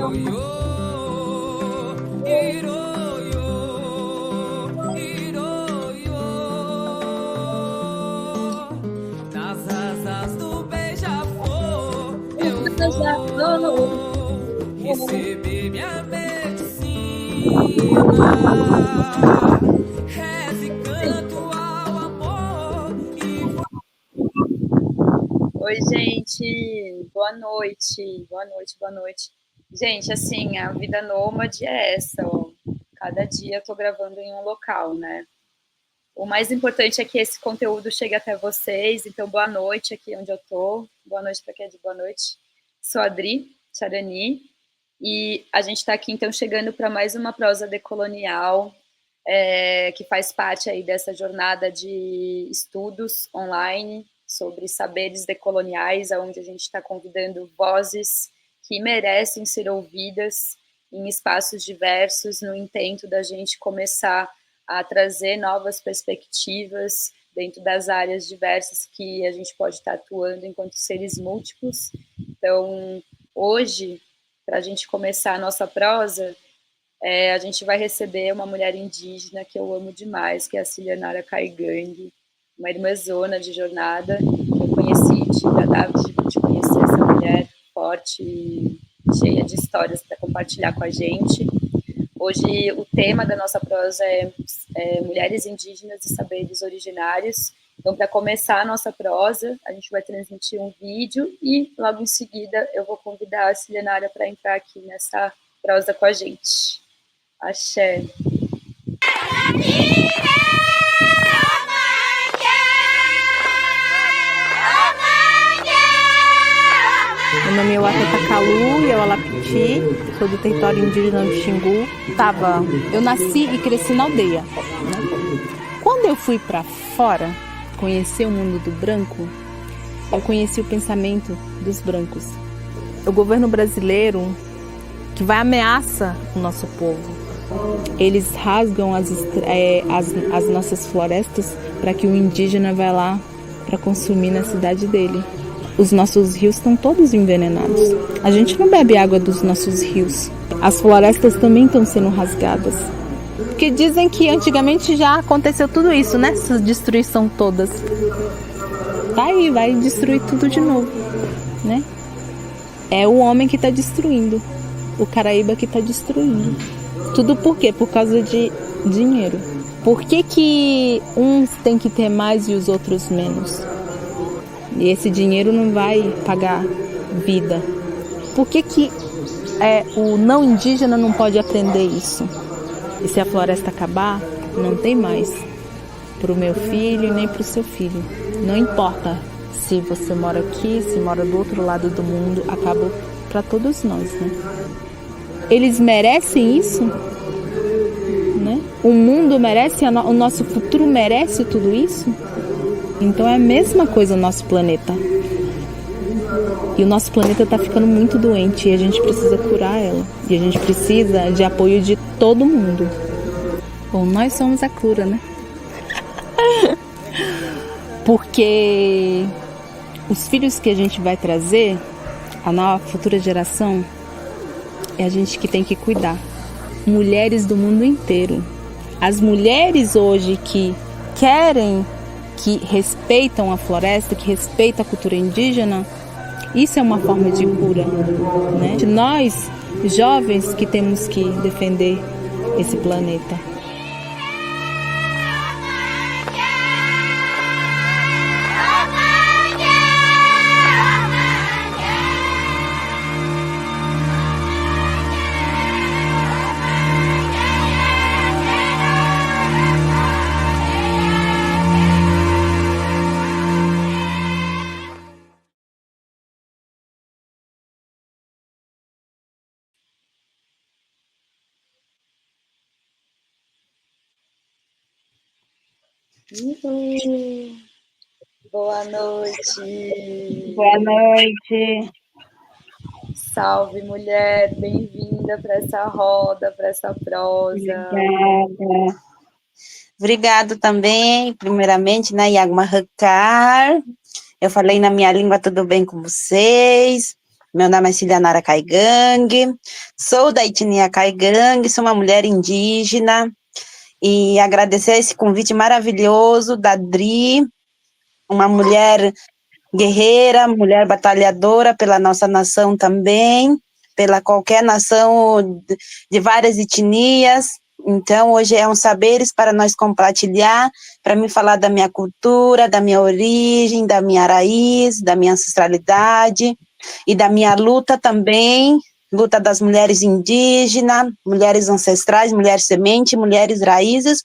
Nas asas do beija-flor eu vou receber minha medicina. Reze, canto ao amor e... Oi, gente, boa noite, boa noite, boa noite. Gente, assim, a vida nômade é essa, ó. Cada dia eu tô gravando em um local, né? O mais importante é que esse conteúdo chegue até vocês, então boa noite aqui onde eu tô. Boa noite para quem é de boa noite. Sou a Adri Charani e a gente está aqui então chegando para mais uma prosa decolonial, que faz parte aí dessa jornada de estudos online sobre saberes decoloniais, onde a gente está convidando vozes que merecem ser ouvidas em espaços diversos, no intento da gente começar a trazer novas perspectivas dentro das áreas diversas que a gente pode estar atuando enquanto seres múltiplos. Então, hoje, para a gente começar a nossa prosa, a gente vai receber uma mulher indígena que eu amo demais, que é a Cilianara Kaigang, uma irmãzona de jornada, que eu conheci, tive a data de conhecer essa mulher forte e cheia de histórias para compartilhar com a gente. Hoje o tema da nossa prosa é Mulheres Indígenas e Saberes Originários. Então, para começar a nossa prosa, a gente vai transmitir um vídeo e logo em seguida eu vou convidar a Cilianara para entrar aqui nessa prosa com a gente. Axé. Meu nome é Watata Kalu e eu Alapiti, sou do território indígena do Xingu. Eu nasci e cresci na aldeia. Quando eu fui para fora conhecer o mundo do branco, eu conheci o pensamento dos brancos. O governo brasileiro que vai ameaça o nosso povo. Eles rasgam as nossas florestas para que o indígena vá lá para consumir na cidade dele. Os nossos rios estão todos envenenados. A gente não bebe água dos nossos rios. As florestas também estão sendo rasgadas. Porque dizem que antigamente já aconteceu tudo isso, né? Essa destruição todas. Tá aí, vai destruir tudo de novo, né? É o homem que está destruindo. O Caraíba que está destruindo. Tudo por quê? Por causa de dinheiro. Por que uns têm que ter mais e os outros menos? E esse dinheiro não vai pagar vida. Por que o não indígena não pode aprender isso? E se a floresta acabar, não tem mais. Para o meu filho nem para o seu filho. Não importa se você mora aqui, se mora do outro lado do mundo, acaba para todos nós, né? Eles merecem isso? Né? O mundo merece, o nosso futuro merece tudo isso? Então é a mesma coisa o nosso planeta. E o nosso planeta está ficando muito doente e a gente precisa curar ela. E a gente precisa de apoio de todo mundo. Bom, nós somos a cura, né? Porque os filhos que a gente vai trazer, a nova futura geração, é a gente que tem que cuidar. Mulheres do mundo inteiro. As mulheres hoje que querem, que respeitam a floresta, que respeitam a cultura indígena, isso é uma forma de cura, né? Nós, jovens, que temos que defender esse planeta. Boa noite. Boa noite. Salve, mulher. Bem-vinda para essa roda, para essa prosa. Obrigada. Obrigado também, primeiramente, na Yagma Hakar. Eu falei na minha língua, tudo bem com vocês? Meu nome é Cilianara Caigangue, sou da etnia Caigangue, sou uma mulher indígena, e agradecer esse convite maravilhoso da Dri, uma mulher guerreira, mulher batalhadora pela nossa nação também, pela qualquer nação de várias etnias. Então, hoje é um saberes para nós compartilhar, para me falar da minha cultura, da minha origem, da minha raiz, da minha ancestralidade e da minha luta também, luta das mulheres indígenas, mulheres ancestrais, mulheres semente, mulheres raízes.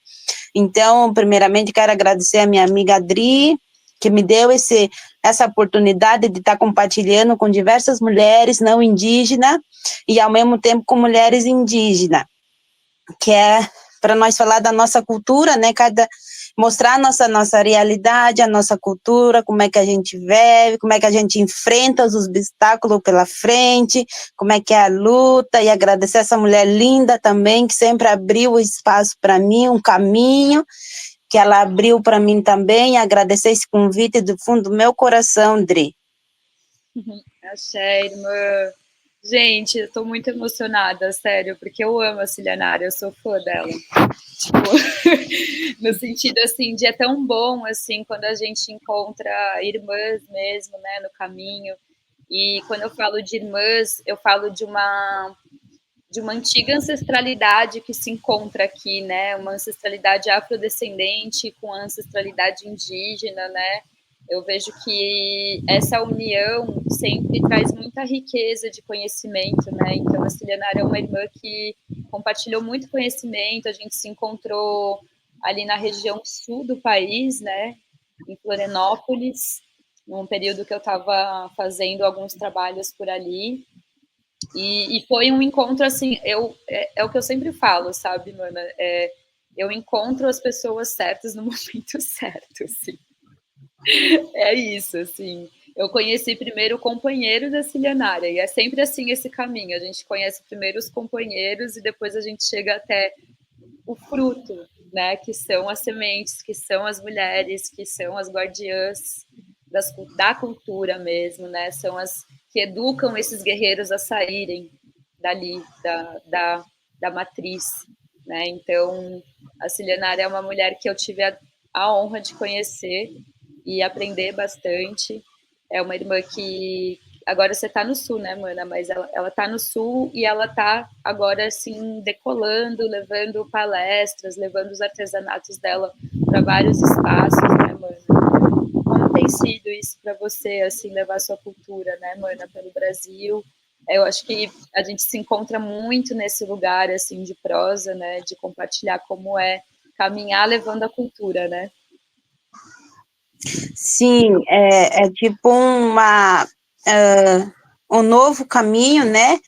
Então, primeiramente, quero agradecer a minha amiga Adri, que me deu essa oportunidade de estar compartilhando com diversas mulheres não indígenas e, ao mesmo tempo, com mulheres indígenas, que é para nós falar da nossa cultura, né, mostrar a nossa realidade, a nossa cultura, como é que a gente vive, como é que a gente enfrenta os obstáculos pela frente, como é que é a luta, e agradecer essa mulher linda também, que sempre abriu o espaço para mim, um caminho, que ela abriu para mim também, e agradecer esse convite do fundo do meu coração, Dri. Axé, irmã. Gente, eu tô muito emocionada, sério, porque eu amo a Cilianara, eu sou fã dela. Tipo, no sentido, assim, de é tão bom, assim, quando a gente encontra irmãs mesmo, né, no caminho. E quando eu falo de irmãs, eu falo de uma antiga ancestralidade que se encontra aqui, né, uma ancestralidade afrodescendente com a ancestralidade indígena, né. Eu vejo que essa união sempre traz muita riqueza de conhecimento, né? Então, a Cilianara é uma irmã que compartilhou muito conhecimento, a gente se encontrou ali na região sul do país, né? Em Florianópolis, num período que eu estava fazendo alguns trabalhos por ali. E foi um encontro, assim, é o que eu sempre falo, sabe, mana? Eu encontro as pessoas certas no momento certo, assim. É isso, assim. Eu conheci primeiro o companheiro da Cilianara, e é sempre assim esse caminho. A gente conhece primeiro os companheiros e depois a gente chega até o fruto, né? Que são as sementes, que são as mulheres, que são as guardiãs da cultura mesmo, né? São as que educam esses guerreiros a saírem dali, da matriz, né? Então, a Cilianara é uma mulher que eu tive a honra de conhecer e aprender bastante. É uma irmã que agora você está no sul, né, mana? Mas ela está no sul e ela está agora assim decolando, levando palestras, levando os artesanatos dela para vários espaços, né, mana? Como tem sido isso para você, assim, levar sua cultura, né, mana, pelo Brasil? Eu acho que a gente se encontra muito nesse lugar, assim, de prosa, né, de compartilhar como é caminhar levando a cultura, né? Sim, é tipo um novo caminho, né?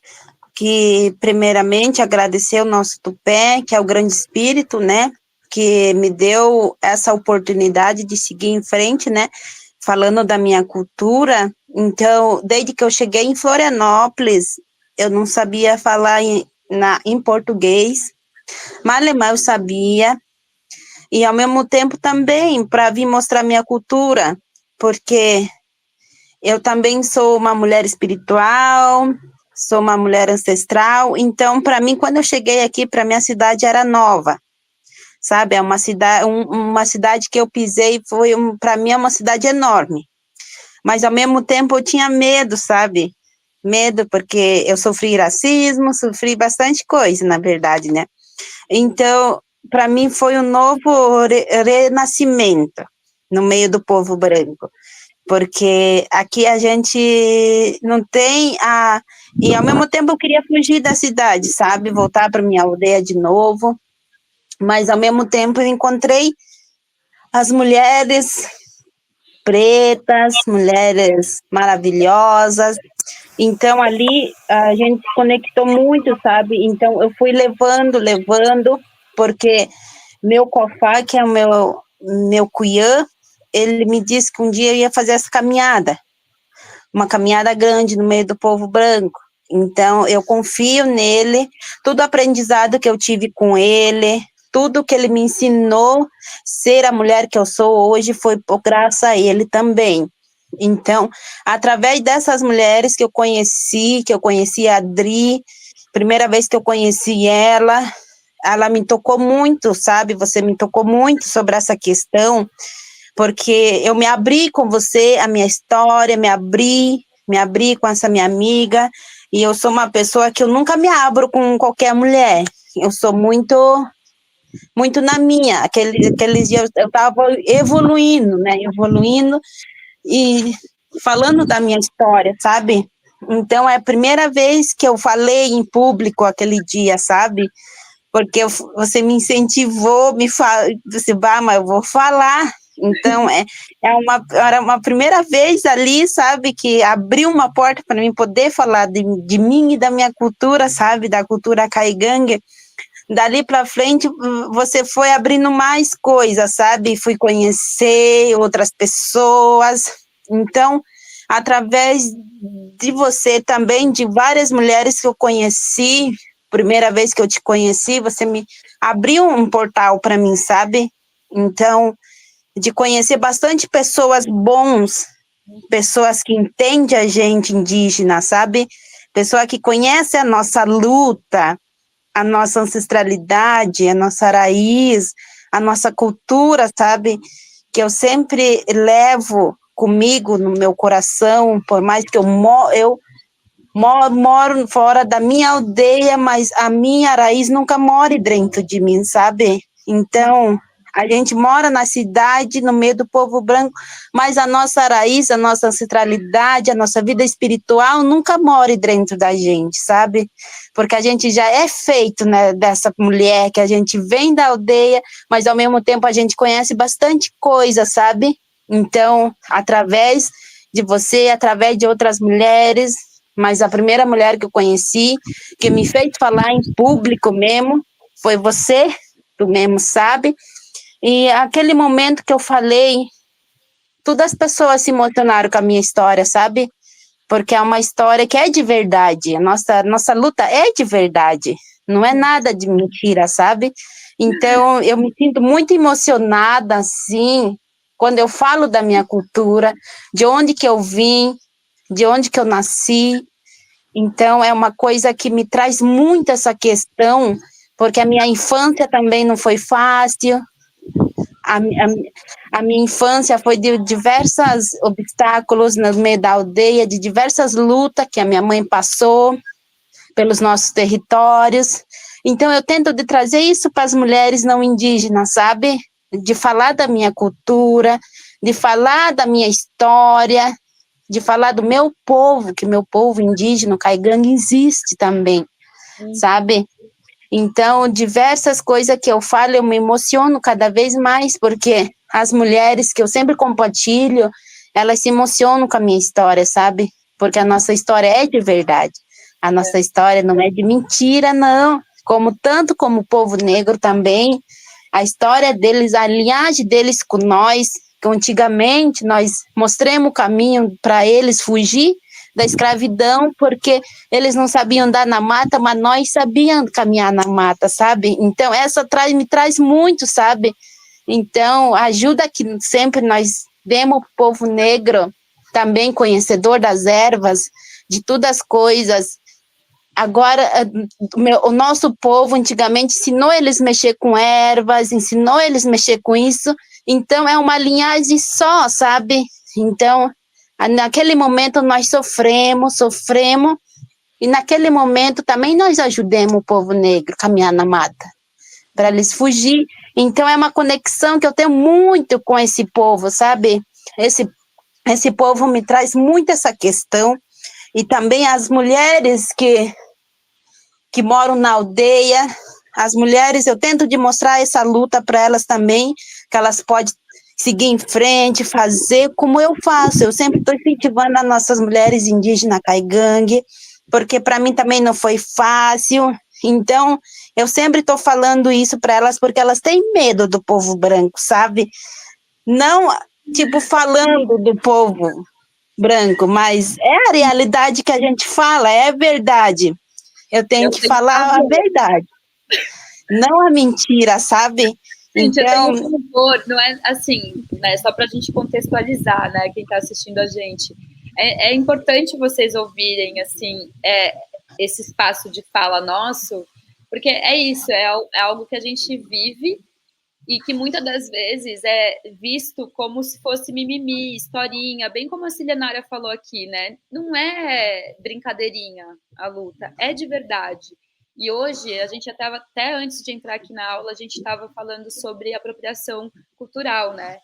Que, primeiramente, agradecer o nosso Tupé, que é o Grande Espírito, né? Que me deu essa oportunidade de seguir em frente, né? Falando da minha cultura. Então, desde que eu cheguei em Florianópolis, eu não sabia falar em português, mas alemão eu sabia, e ao mesmo tempo também para vir mostrar minha cultura, porque eu também sou uma mulher espiritual, sou uma mulher ancestral, então para mim, quando eu cheguei aqui, para minha cidade era nova, sabe, é uma cidade que eu pisei, para mim é uma cidade enorme, mas ao mesmo tempo eu tinha medo, sabe, medo porque eu sofri racismo, sofri bastante coisa, na verdade, né, então para mim foi um novo renascimento no meio do povo branco, porque aqui a gente não tem e ao mesmo tempo eu queria fugir da cidade, sabe, voltar para minha aldeia de novo, mas ao mesmo tempo eu encontrei as mulheres pretas, mulheres maravilhosas, então ali a gente se conectou muito, sabe, então eu fui levando, porque meu cofá, que é o meu cunhã, ele me disse que um dia eu ia fazer essa caminhada, uma caminhada grande no meio do povo branco, então eu confio nele, todo o aprendizado que eu tive com ele, tudo que ele me ensinou, ser a mulher que eu sou hoje, foi por graça a ele também, Então, através dessas mulheres que eu conheci a Adri, primeira vez que eu conheci ela me tocou muito, sabe? Você me tocou muito sobre essa questão, porque eu me abri com você, a minha história, me abri com essa minha amiga, e eu sou uma pessoa que eu nunca me abro com qualquer mulher. Eu sou muito na minha. Aqueles dias eu estava evoluindo, né? Evoluindo e falando da minha história, sabe? Então, é a primeira vez que eu falei em público aquele dia, sabe? Porque você me incentivou, disse, bah, mas eu vou falar. Então, era uma primeira vez ali, sabe, que abriu uma porta para mim poder falar de mim e da minha cultura, sabe, da cultura caigangue. Dali para frente, você foi abrindo mais coisas, sabe, fui conhecer outras pessoas. Então, através de você também, de várias mulheres que eu conheci, primeira vez que eu te conheci, você me abriu um portal para mim, sabe? Então, de conhecer bastante pessoas bons, pessoas que entendem a gente indígena, sabe? Pessoa que conhece a nossa luta, a nossa ancestralidade, a nossa raiz, a nossa cultura, sabe? Que eu sempre levo comigo no meu coração, por mais que eu moro fora da minha aldeia, mas a minha raiz nunca mora dentro de mim, sabe? Então, a gente mora na cidade, no meio do povo branco, mas a nossa raiz, a nossa ancestralidade, a nossa vida espiritual nunca mora dentro da gente, sabe? Porque a gente já é feito, né, dessa mulher, que a gente vem da aldeia, mas ao mesmo tempo a gente conhece bastante coisa, sabe? Então, através de você, através de outras mulheres, mas a primeira mulher que eu conheci, que me fez falar em público mesmo, foi você, tu mesmo sabe. E aquele momento que eu falei, todas as pessoas se emocionaram com a minha história, sabe? Porque é uma história que é de verdade, a nossa luta é de verdade, não é nada de mentira, sabe? Então, eu me sinto muito emocionada, assim, quando eu falo da minha cultura, de onde que eu vim, de onde que eu nasci. Então, é uma coisa que me traz muito essa questão, porque a minha infância também não foi fácil. A minha infância foi de diversos obstáculos no meio da aldeia, de diversas lutas que a minha mãe passou pelos nossos territórios. Então, eu tento de trazer isso para as mulheres não indígenas, sabe? De falar da minha cultura, de falar da minha história, de falar do meu povo, que meu povo indígena, caigangue, existe também, sabe? Então, diversas coisas que eu falo, eu me emociono cada vez mais, porque as mulheres que eu sempre compartilho, elas se emocionam com a minha história, sabe? Porque a nossa história é de verdade. A nossa história não é de mentira, não. Tanto como o povo negro também, a história deles, a linhagem deles com nós, que antigamente nós mostramos o caminho para eles fugir da escravidão, porque eles não sabiam andar na mata, mas nós sabíamos caminhar na mata, sabe? Então, me traz muito, sabe? Então, ajuda que sempre nós demos o povo negro, também conhecedor das ervas, de todas as coisas. Agora, o nosso povo antigamente ensinou eles a mexer com ervas, ensinou eles a mexer com isso, então é uma linhagem só, sabe? Então, naquele momento nós sofremos, e naquele momento também nós ajudemos o povo negro a caminhar na mata, para eles fugir. Então é uma conexão que eu tenho muito com esse povo, sabe? Esse povo me traz muito essa questão, e também as mulheres que moram na aldeia, as mulheres, eu tento de mostrar essa luta para elas também, que elas podem seguir em frente, fazer como eu faço. Eu sempre estou incentivando as nossas mulheres indígenas caigangue, porque para mim também não foi fácil. Então, eu sempre estou falando isso para elas, porque elas têm medo do povo branco, sabe? Não, tipo, falando do povo branco, mas é a realidade que a gente fala, é verdade. Eu tenho que falar a verdade, não a mentira, sabe? Gente, eu tenho Então, pavor, não é assim, né? Só para a gente contextualizar, né? Quem está assistindo a gente. É importante vocês ouvirem, assim, esse espaço de fala nosso, porque é isso, é algo que a gente vive e que muitas das vezes é visto como se fosse mimimi, historinha, bem como a Cilianária falou aqui, né? Não é brincadeirinha a luta, é de verdade. E hoje, a gente estava, até antes de entrar aqui na aula, a gente estava falando sobre apropriação cultural, né?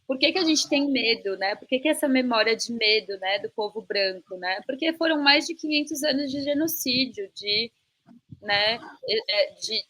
Por que a gente tem medo, né? Por que essa memória de medo, né, do povo branco, né? Porque foram mais de 500 anos de genocídio, né, de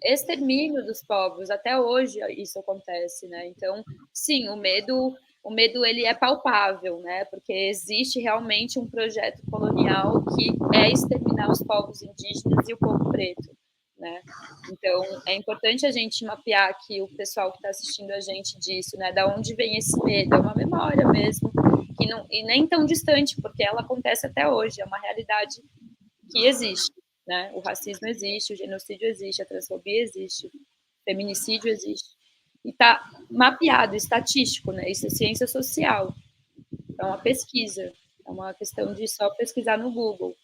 extermínio dos povos. Até hoje isso acontece, né? Então, sim, o medo ele é palpável, né? Porque existe realmente um projeto colonial que é exterminar os povos indígenas e o povo preto, né? Então, é importante a gente mapear aqui o pessoal que está assistindo a gente disso, né? Da onde vem esse medo? É uma memória mesmo, que não, e nem tão distante, porque ela acontece até hoje, é uma realidade que existe, né? O racismo existe, o genocídio existe, a transfobia existe, o feminicídio existe. E está mapeado, estatístico, né? Isso é ciência social. É uma pesquisa, é uma questão de só pesquisar no Google.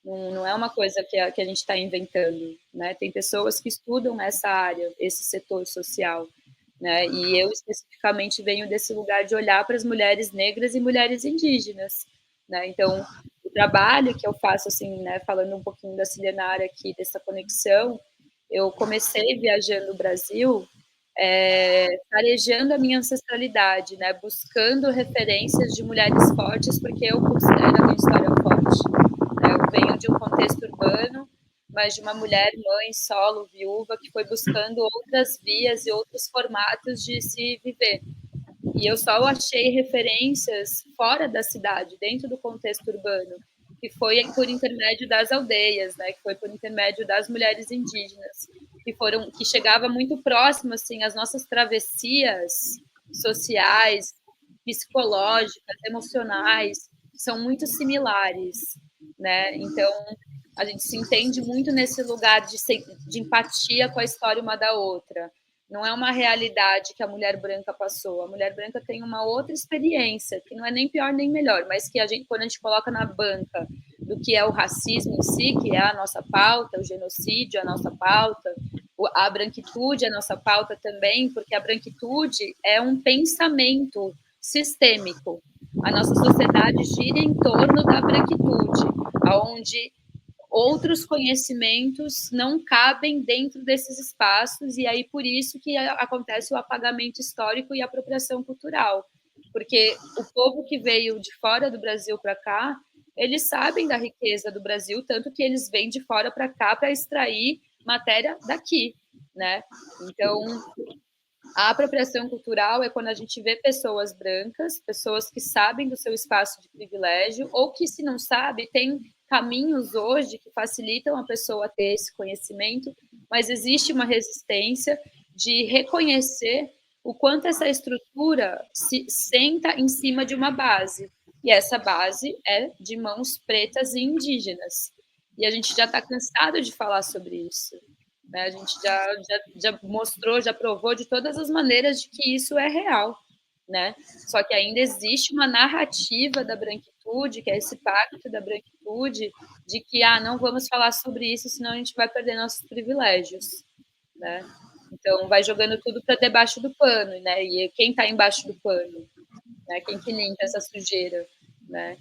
Não é uma coisa que a gente está inventando, né? Tem pessoas que estudam essa área, esse setor social, né? E eu especificamente venho desse lugar de olhar para as mulheres negras e mulheres indígenas, né? Então, o trabalho que eu faço, assim, né? Falando um pouquinho da Cilianária aqui, dessa conexão, eu comecei viajando o Brasil, farejando a minha ancestralidade, né? Buscando referências de mulheres fortes, porque eu considero a minha história forte. Né? Eu venho de um contexto urbano, mas de uma mulher, mãe, solo, viúva, que foi buscando outras vias e outros formatos de se viver. E eu só achei referências fora da cidade, dentro do contexto urbano, que foi por intermédio das aldeias, né? Que foi por intermédio das mulheres indígenas, que chegava muito próximo assim às nossas travessias sociais, psicológicas, emocionais, que são muito similares, né? Então a gente se entende muito nesse lugar de empatia com a história uma da outra. Não é uma realidade que a mulher branca passou. A mulher branca tem uma outra experiência, que não é nem pior nem melhor, mas que quando a gente coloca na banca do que é o racismo em si, que é a nossa pauta, o genocídio é a nossa pauta, a branquitude é a nossa pauta também, porque a branquitude é um pensamento sistêmico. A nossa sociedade gira em torno da branquitude, onde outros conhecimentos não cabem dentro desses espaços, e aí por isso que acontece o apagamento histórico e a apropriação cultural, porque o povo que veio de fora do Brasil para cá, eles sabem da riqueza do Brasil, tanto que eles vêm de fora para cá para extrair matéria daqui, né? Então, a apropriação cultural é quando a gente vê pessoas brancas, pessoas que sabem do seu espaço de privilégio, ou que, se não sabe, tem caminhos hoje que facilitam a pessoa ter esse conhecimento, mas existe uma resistência de reconhecer o quanto essa estrutura se senta em cima de uma base. E essa base é de mãos pretas e indígenas. E a gente já está cansado de falar sobre isso. Né? A gente já mostrou, já provou de todas as maneiras de que isso é real. Né? Só que ainda existe uma narrativa da branquitude, que é esse pacto da branquitude, de que não vamos falar sobre isso, senão a gente vai perder nossos privilégios. Né? Então, vai jogando tudo para debaixo do pano, né? E quem está embaixo do pano? Né? Quem que limpa essa sujeira? Né?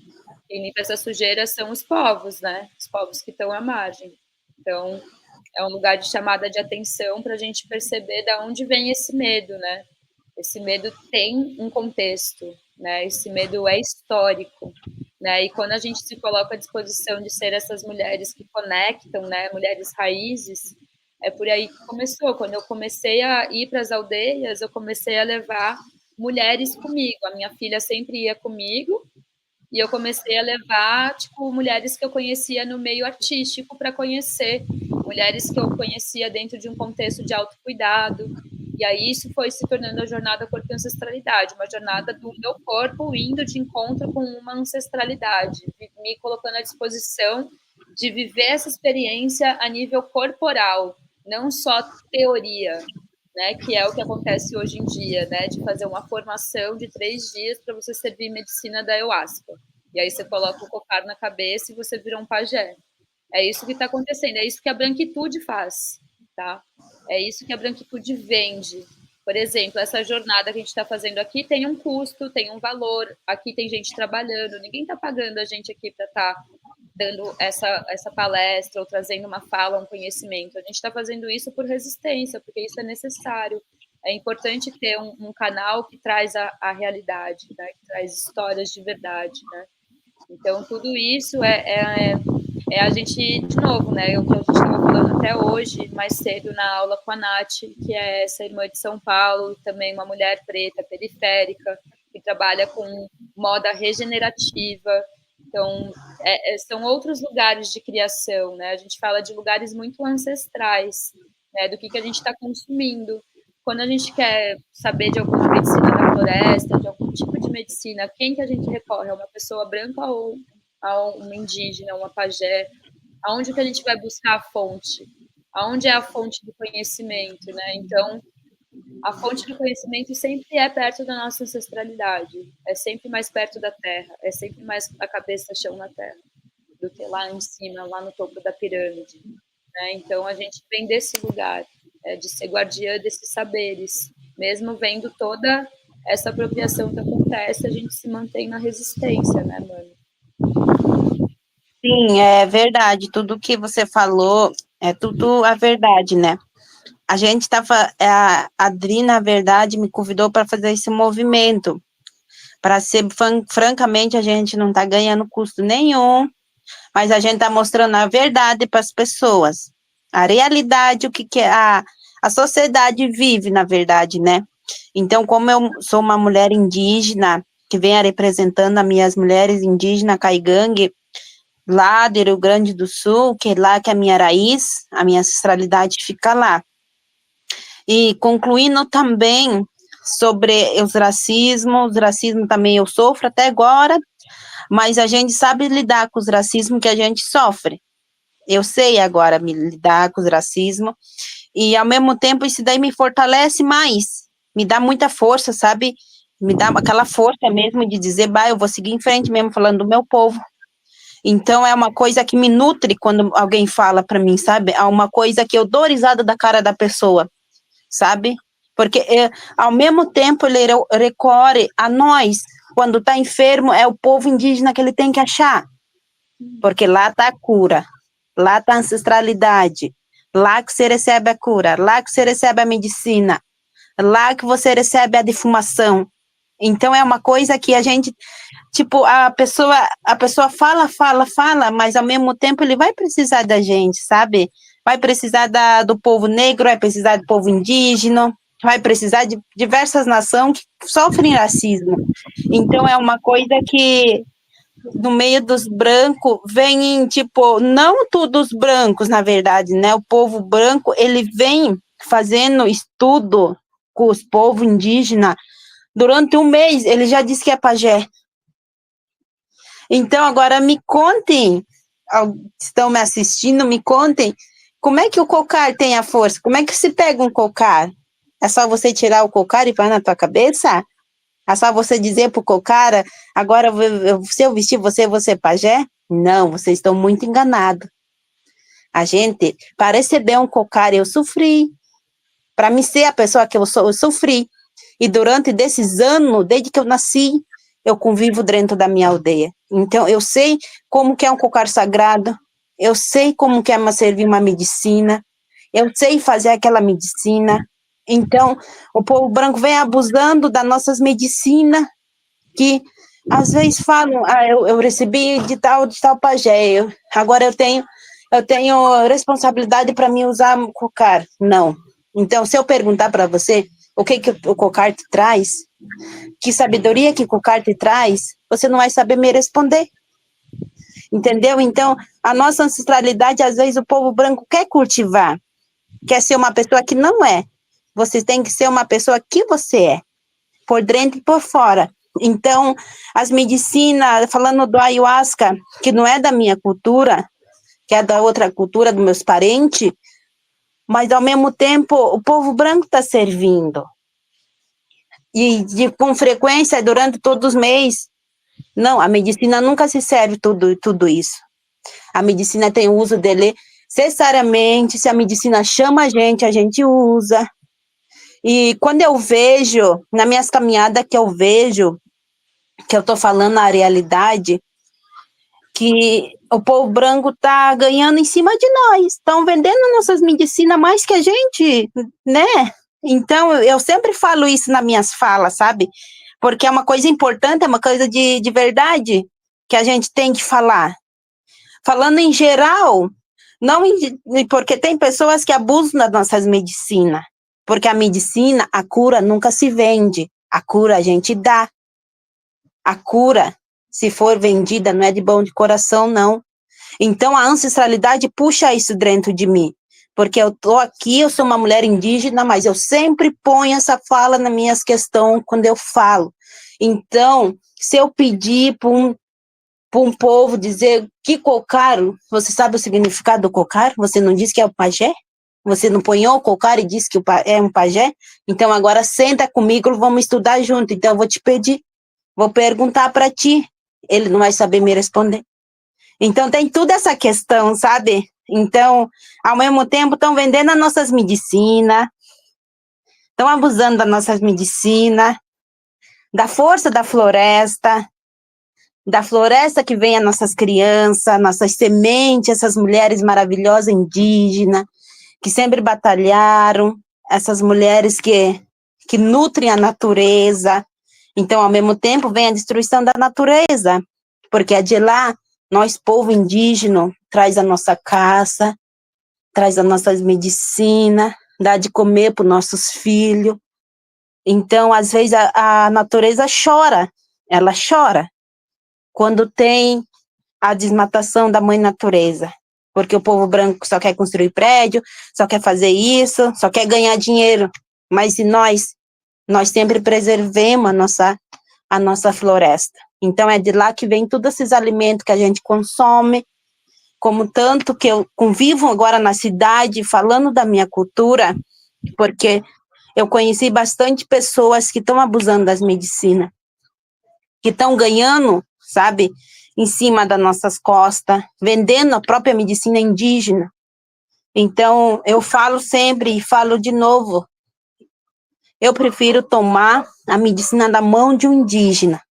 Quem limpa essa sujeira são os povos, né? Os povos que estão à margem. Então, é um lugar de chamada de atenção para a gente perceber de onde vem esse medo, né? Esse medo tem um contexto, né? Esse medo é histórico, né? E quando a gente se coloca à disposição de ser essas mulheres que conectam, né? Mulheres raízes, é por aí que começou. Quando eu comecei a ir para as aldeias, eu comecei a levar mulheres comigo. A minha filha sempre ia comigo, e eu comecei a levar, tipo, mulheres que eu conhecia no meio artístico para conhecer, mulheres que eu conhecia dentro de um contexto de autocuidado. E aí isso foi se tornando a jornada Corpo e Ancestralidade, uma jornada do meu corpo indo de encontro com uma ancestralidade, me colocando à disposição de viver essa experiência a nível corporal, não só teoria, né, que é o que acontece hoje em dia, né, de fazer uma formação de 3 dias para você servir medicina da ayahuasca. E aí você coloca o cocar na cabeça e você vira um pajé. É isso que está acontecendo, é isso que a branquitude faz, tá? É isso que a branquitude vende. Por exemplo, essa jornada que a gente está fazendo aqui tem um custo, tem um valor, aqui tem gente trabalhando, ninguém está pagando a gente aqui para estar dando essa palestra ou trazendo uma fala, um conhecimento. A gente está fazendo isso por resistência, porque isso é necessário. É importante ter um canal que traz a realidade, né? Que traz histórias de verdade, né? Então, tudo isso é a gente, de novo, né? O que a gente estava falando até hoje, mais cedo na aula com a Nath, que é essa irmã de São Paulo, também uma mulher preta, periférica, que trabalha com moda regenerativa. Então, são outros lugares de criação, né? A gente fala de lugares muito ancestrais, né? Do que a gente está consumindo. Quando a gente quer saber de alguma medicina da floresta, de algum tipo de medicina, quem que a gente recorre? É uma pessoa branca ou a uma indígena, uma pajé? Aonde que a gente vai buscar a fonte? Aonde é a fonte do conhecimento, né? Então, a fonte do conhecimento sempre é perto da nossa ancestralidade, é sempre mais perto da terra, é sempre mais a cabeça chão na terra do que lá em cima, lá no topo da pirâmide, né? Então, a gente vem desse lugar, de ser guardiã desses saberes, mesmo vendo toda essa apropriação que acontece, a gente se mantém na resistência, né, mano? Sim, é verdade. Tudo que você falou é tudo a verdade, né? A gente estava, a Adri, na verdade, me convidou para fazer esse movimento. Para ser francamente, a gente não está ganhando custo nenhum, mas a gente está mostrando a verdade para as pessoas. A realidade, o que a sociedade vive, na verdade, né? Então, como eu sou uma mulher indígena, que vem representando as minhas mulheres indígenas caigangue, lá do Rio Grande do Sul, que é lá que a minha raiz, a minha ancestralidade fica lá. E concluindo também sobre os racismo também eu sofro até agora, mas a gente sabe lidar com os racismos que a gente sofre. Eu sei agora me lidar com os racismos, e ao mesmo tempo isso daí me fortalece mais, me dá muita força, sabe? Me dá aquela força mesmo de dizer, bah, eu vou seguir em frente mesmo falando do meu povo. Então, é uma coisa que me nutre quando alguém fala para mim, sabe? É uma coisa que eu dou risada da cara da pessoa, sabe? Porque, ao mesmo tempo, ele recorre a nós. Quando está enfermo, é o povo indígena que ele tem que achar. Porque lá está a cura, lá está a ancestralidade, lá que você recebe a cura, lá que você recebe a medicina, lá que você recebe a defumação. Então, é uma coisa que a gente, tipo, a pessoa fala, mas ao mesmo tempo ele vai precisar da gente, sabe? Vai precisar do povo negro, vai precisar do povo indígena, vai precisar de diversas nações que sofrem racismo. Então, é uma coisa que, no meio dos brancos, vem, tipo, não todos os brancos, na verdade, né? O povo branco, ele vem fazendo estudo com os povos indígenas. Durante um mês, ele já disse que é pajé. Então, agora me contem, estão me assistindo, me contem, como é que o cocar tem a força? Como é que se pega um cocar? É só você tirar o cocar e pôr na tua cabeça? É só você dizer pro cocar, agora se eu vestir você, você é pajé? Não, vocês estão muito enganados. A gente, para receber um cocar, eu sofri. Para me ser a pessoa que eu sou, eu sofri. E durante desses anos, desde que eu nasci, eu convivo dentro da minha aldeia. Então, eu sei como que é um cocar sagrado, eu sei como que é servir uma medicina, eu sei fazer aquela medicina. Então, o povo branco vem abusando das nossas medicinas, que às vezes falam, eu recebi de tal pajé, agora eu tenho responsabilidade para me usar cocar. Não. Então, se eu perguntar para você, o que o cocar te traz? Que sabedoria que o cocar te traz? Você não vai saber me responder. Entendeu? Então, a nossa ancestralidade, às vezes, o povo branco quer cultivar. Quer ser uma pessoa que não é. Você tem que ser uma pessoa que você é. Por dentro e por fora. Então, as medicinas, falando do ayahuasca, que não é da minha cultura, que é da outra cultura, dos meus parentes, mas ao mesmo tempo o povo branco está servindo. Com frequência durante todos os meses. Não, a medicina nunca se serve tudo isso. A medicina tem o uso dele necessariamente, se a medicina chama a gente usa. E quando eu vejo, nas minhas caminhadas que eu vejo, que eu estou falando a realidade, que o povo branco está ganhando em cima de nós, estão vendendo nossas medicinas mais que a gente, né? Então, eu sempre falo isso nas minhas falas, sabe? Porque é uma coisa importante, é uma coisa de verdade que a gente tem que falar. Falando em geral, não porque tem pessoas que abusam das nossas medicinas, porque a medicina, a cura nunca se vende, a cura a gente dá. A cura, se for vendida, não é de bom de coração, não. Então, a ancestralidade puxa isso dentro de mim, porque eu estou aqui, eu sou uma mulher indígena, mas eu sempre ponho essa fala nas minhas questões quando eu falo. Então, se eu pedir para um povo dizer que cocar, você sabe o significado do cocar? Você não diz que é o pajé? Você não ponhou o cocar e disse que é um pajé? Então, agora senta comigo, vamos estudar junto. Então, eu vou te pedir, vou perguntar para ti. Ele não vai saber me responder. Então, tem toda essa questão, sabe? Então, ao mesmo tempo, estão vendendo as nossas medicinas, estão abusando das nossas medicinas, da força da floresta que vem as nossas crianças, nossas sementes, essas mulheres maravilhosas indígenas, que sempre batalharam, essas mulheres que nutrem a natureza. Então, ao mesmo tempo, vem a destruição da natureza, porque é de lá, nós, povo indígena, traz a nossa caça, traz as nossas medicinas, dá de comer para os nossos filhos. Então, às vezes, a natureza chora, ela chora, quando tem a desmatação da mãe natureza, porque o povo branco só quer construir prédio, só quer fazer isso, só quer ganhar dinheiro, mas se nós sempre preservemos a nossa floresta. Então, é de lá que vem todos esses alimentos que a gente consome, como tanto que eu convivo agora na cidade, falando da minha cultura, porque eu conheci bastante pessoas que estão abusando das medicinas, que estão ganhando, sabe, em cima das nossas costas, vendendo a própria medicina indígena. Então, eu falo sempre e falo de novo, eu prefiro tomar a medicina da mão de um indígena,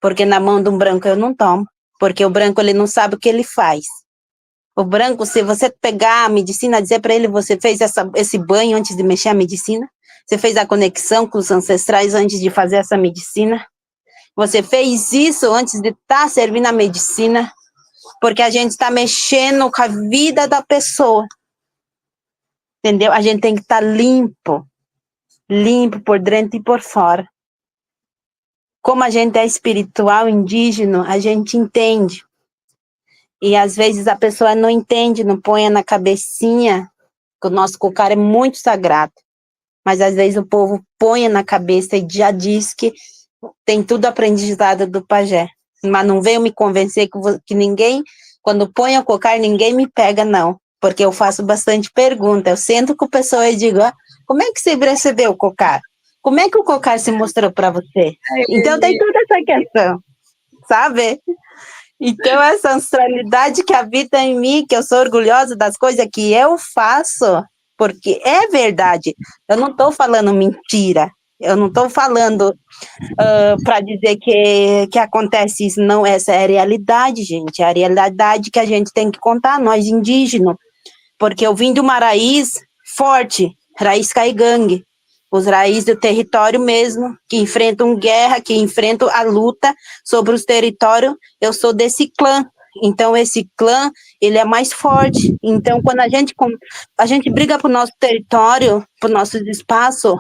porque na mão de um branco eu não tomo, porque o branco ele não sabe o que ele faz. O branco, se você pegar a medicina, dizer para ele, você fez esse banho antes de mexer a medicina, você fez a conexão com os ancestrais antes de fazer essa medicina, você fez isso antes de estar servindo a medicina, porque a gente está mexendo com a vida da pessoa, entendeu? A gente tem que estar limpo por dentro e por fora. Como a gente é espiritual, indígena, a gente entende. E às vezes a pessoa não entende, não põe na cabecinha que o nosso cocar é muito sagrado. Mas às vezes o povo põe na cabeça e já diz que tem tudo aprendizado do pajé. Mas não veio me convencer que ninguém, quando põe o cocar, ninguém me pega, não. Porque eu faço bastante pergunta. Eu sento com a pessoa e digo, como é que você recebeu o cocar? Como é que o cocar se mostrou para você? Então tem toda essa questão, sabe? Então essa ancestralidade que habita em mim, que eu sou orgulhosa das coisas que eu faço, porque é verdade. Eu não estou falando mentira. Eu não estou falando para dizer que acontece isso. Não, essa é a realidade, gente. É a realidade que a gente tem que contar, nós indígenas. Porque eu vim de uma raiz forte, raiz caigangue. Os raízes do território mesmo, que enfrentam guerra, que enfrentam a luta sobre os territórios. Eu sou desse clã. Então, esse clã, ele é mais forte. Então, quando a gente briga por nosso território, por nosso espaço,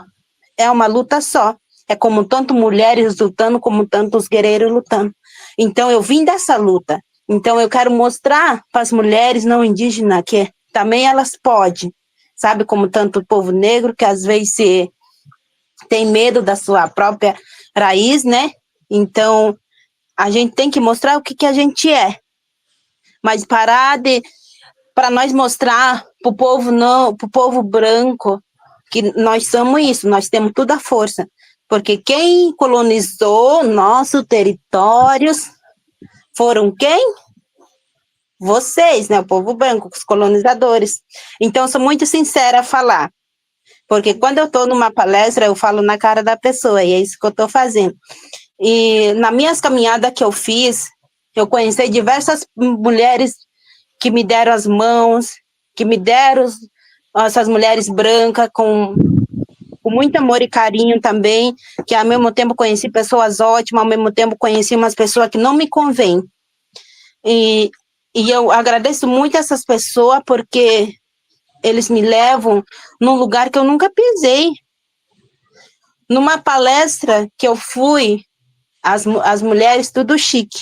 é uma luta só. É como tanto mulheres lutando, como tantos guerreiros lutando. Então, eu vim dessa luta. Então, eu quero mostrar para as mulheres não indígenas que também elas podem. Sabe, como tanto o povo negro, que às vezes tem medo da sua própria raiz, né? Então, a gente tem que mostrar o que a gente é. Mas parar para nós mostrar para o povo não, para o povo branco, que nós somos isso, nós temos toda a força. Porque quem colonizou nossos territórios foram quem? Vocês, né? O povo branco, os colonizadores. Então, sou muito sincera a falar. Porque quando eu estou numa palestra, eu falo na cara da pessoa, e é isso que eu estou fazendo. E nas minhas caminhadas que eu fiz, eu conheci diversas mulheres que me deram as mãos, que me deram essas mulheres brancas com muito amor e carinho também, que ao mesmo tempo conheci pessoas ótimas, ao mesmo tempo conheci umas pessoas que não me convêm. E eu agradeço muito essas pessoas porque eles me levam num lugar que eu nunca pisei. Numa palestra que eu fui, as mulheres tudo chique,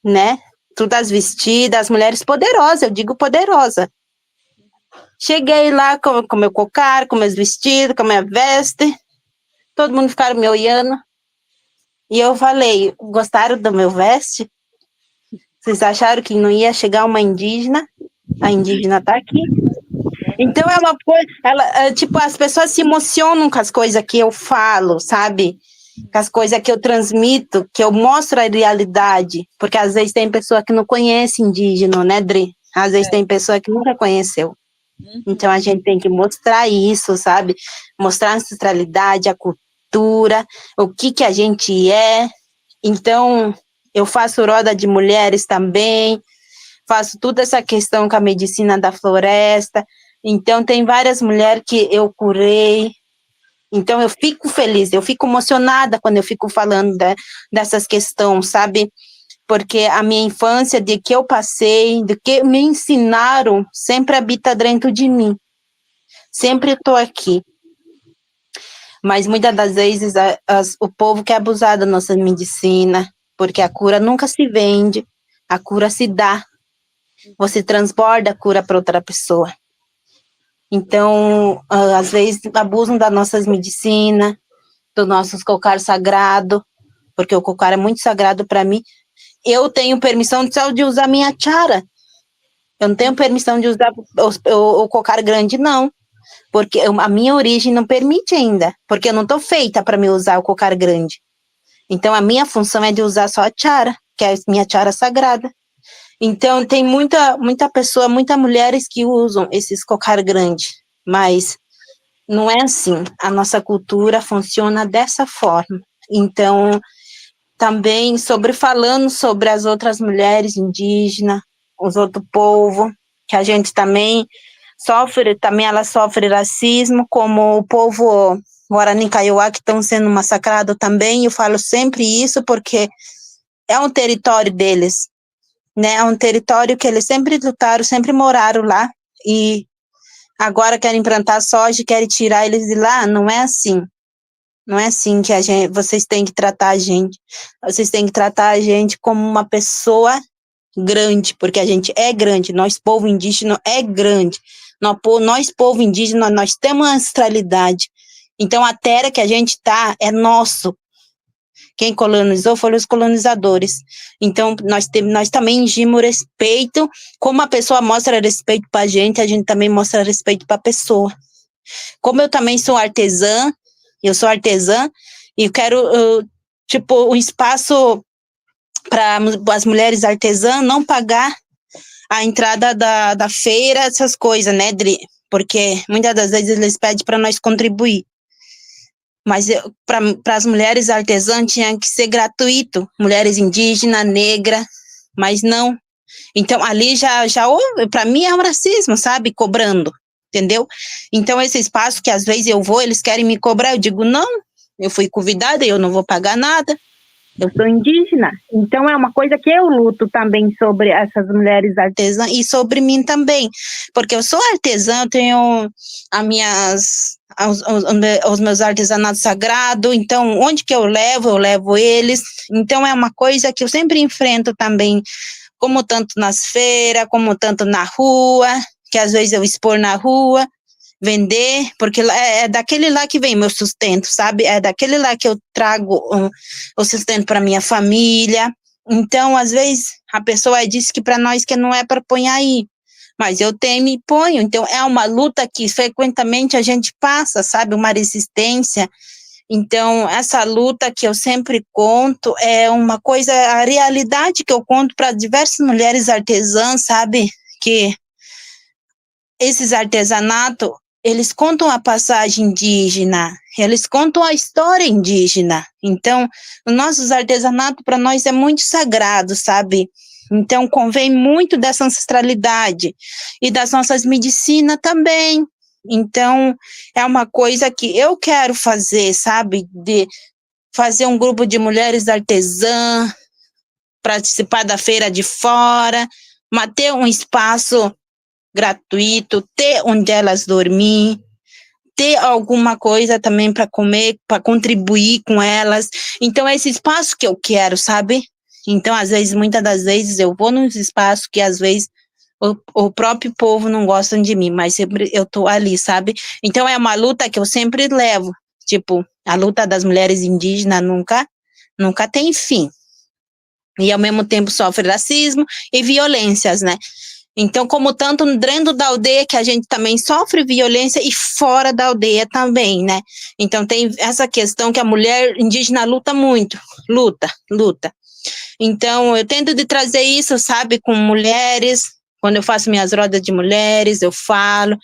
né? Todas vestidas, as mulheres poderosas, eu digo poderosa. Cheguei lá com meu cocar, com meus vestidos, com minha veste, todo mundo ficaram me olhando, e eu falei, gostaram do meu veste? Vocês acharam que não ia chegar uma indígena? A indígena tá aqui. Então é uma coisa, tipo, as pessoas se emocionam com as coisas que eu falo, sabe? Com as coisas que eu transmito, que eu mostro a realidade, porque às vezes tem pessoa que não conhece indígena, né, Dri? Às vezes tem pessoa que nunca conheceu. Então a gente tem que mostrar isso, sabe? Mostrar a ancestralidade, a cultura, o que a gente é. Então, eu faço roda de mulheres também, faço toda essa questão com a medicina da floresta. Então, tem várias mulheres que eu curei. Então, eu fico feliz, eu fico emocionada quando eu fico falando dessas questões, sabe? Porque a minha infância, de que eu passei, de que me ensinaram, sempre habita dentro de mim. Sempre estou aqui. Mas muitas das vezes o povo quer abusar da nossa medicina, porque a cura nunca se vende, a cura se dá. Você transborda a cura para outra pessoa. Então, às vezes, abusam das nossas medicinas, dos nossos cocar sagrado, porque o cocar é muito sagrado para mim. Eu tenho permissão só de usar minha tchara. Eu não tenho permissão de usar o cocar grande, não. Porque a minha origem não permite ainda. Porque eu não estou feita para me usar o cocar grande. Então, a minha função é de usar só a tchara, que é a minha tchara sagrada. Então, tem muita pessoa, muitas mulheres que usam esses cocar grandes. Mas não é assim. A nossa cultura funciona dessa forma. Então, também falando sobre as outras mulheres indígenas, os outros povos, que a gente também ela sofre racismo, como o povo Guarani Kaiowá, que estão sendo massacrados também. Eu falo sempre isso porque é um território deles, né? É um território que eles sempre lutaram, sempre moraram lá, e agora querem plantar soja, querem tirar eles de lá. Não é assim. Não é assim que vocês têm que tratar a gente. Vocês têm que tratar a gente como uma pessoa grande, porque a gente é grande. Nós, povo indígena, é grande. Nós, povo indígena, nós temos uma ancestralidade. Então, a terra que a gente está é nosso. Quem colonizou foram os colonizadores. Então, nós também exigimos respeito. Como a pessoa mostra respeito para a gente também mostra respeito para a pessoa. Como eu também sou artesã, e quero, um espaço para as mulheres artesãs não pagar a entrada da feira, essas coisas, né, Dri? Porque muitas das vezes eles pedem para nós contribuir. Mas para as mulheres artesãs tinha que ser gratuito, mulheres indígenas, negras, mas não. Então, ali já para mim é um racismo, sabe? Cobrando, entendeu? Então, esse espaço que às vezes eu vou, eles querem me cobrar, eu digo, não, eu fui convidada, eu não vou pagar nada. Eu sou indígena, então é uma coisa que eu luto também sobre essas mulheres artesãs e sobre mim também, porque eu sou artesã, eu tenho os meus artesanatos sagrados, então onde que eu levo eles, então é uma coisa que eu sempre enfrento também, como tanto nas feiras, como tanto na rua, que às vezes eu expor na rua, vender, porque é daquele lá que vem meu sustento, sabe? É daquele lá que eu trago o sustento para minha família. Então, às vezes, a pessoa diz que para nós que não é para pôr aí, mas eu tenho e me ponho. Então, é uma luta que frequentemente a gente passa, sabe? Uma resistência. Então, essa luta que eu sempre conto é uma coisa, a realidade que eu conto para diversas mulheres artesãs, sabe? Que esses artesanatos, eles contam a passagem indígena, eles contam a história indígena. Então, os nossos artesanatos, para nós, é muito sagrado, sabe? Então, convém muito dessa ancestralidade e das nossas medicinas também. Então, é uma coisa que eu quero fazer, sabe? De fazer um grupo de mulheres artesãs, participar da feira de fora, mas ter um espaço gratuito, ter onde elas dormir, ter alguma coisa também para comer, para contribuir com elas. Então, é esse espaço que eu quero, sabe? Então, às vezes, muitas das vezes, eu vou nos espaços que, às vezes, o próprio povo não gosta de mim, mas sempre eu tô ali, sabe? Então, é uma luta que eu sempre levo. Tipo, a luta das mulheres indígenas nunca tem fim. E, ao mesmo tempo, sofre racismo e violências, né? Então, como tanto dentro da aldeia, que a gente também sofre violência, e fora da aldeia também, né? Então, tem essa questão que a mulher indígena luta muito, luta. Então, eu tento de trazer isso, sabe, com mulheres. Quando eu faço minhas rodas de mulheres, eu falo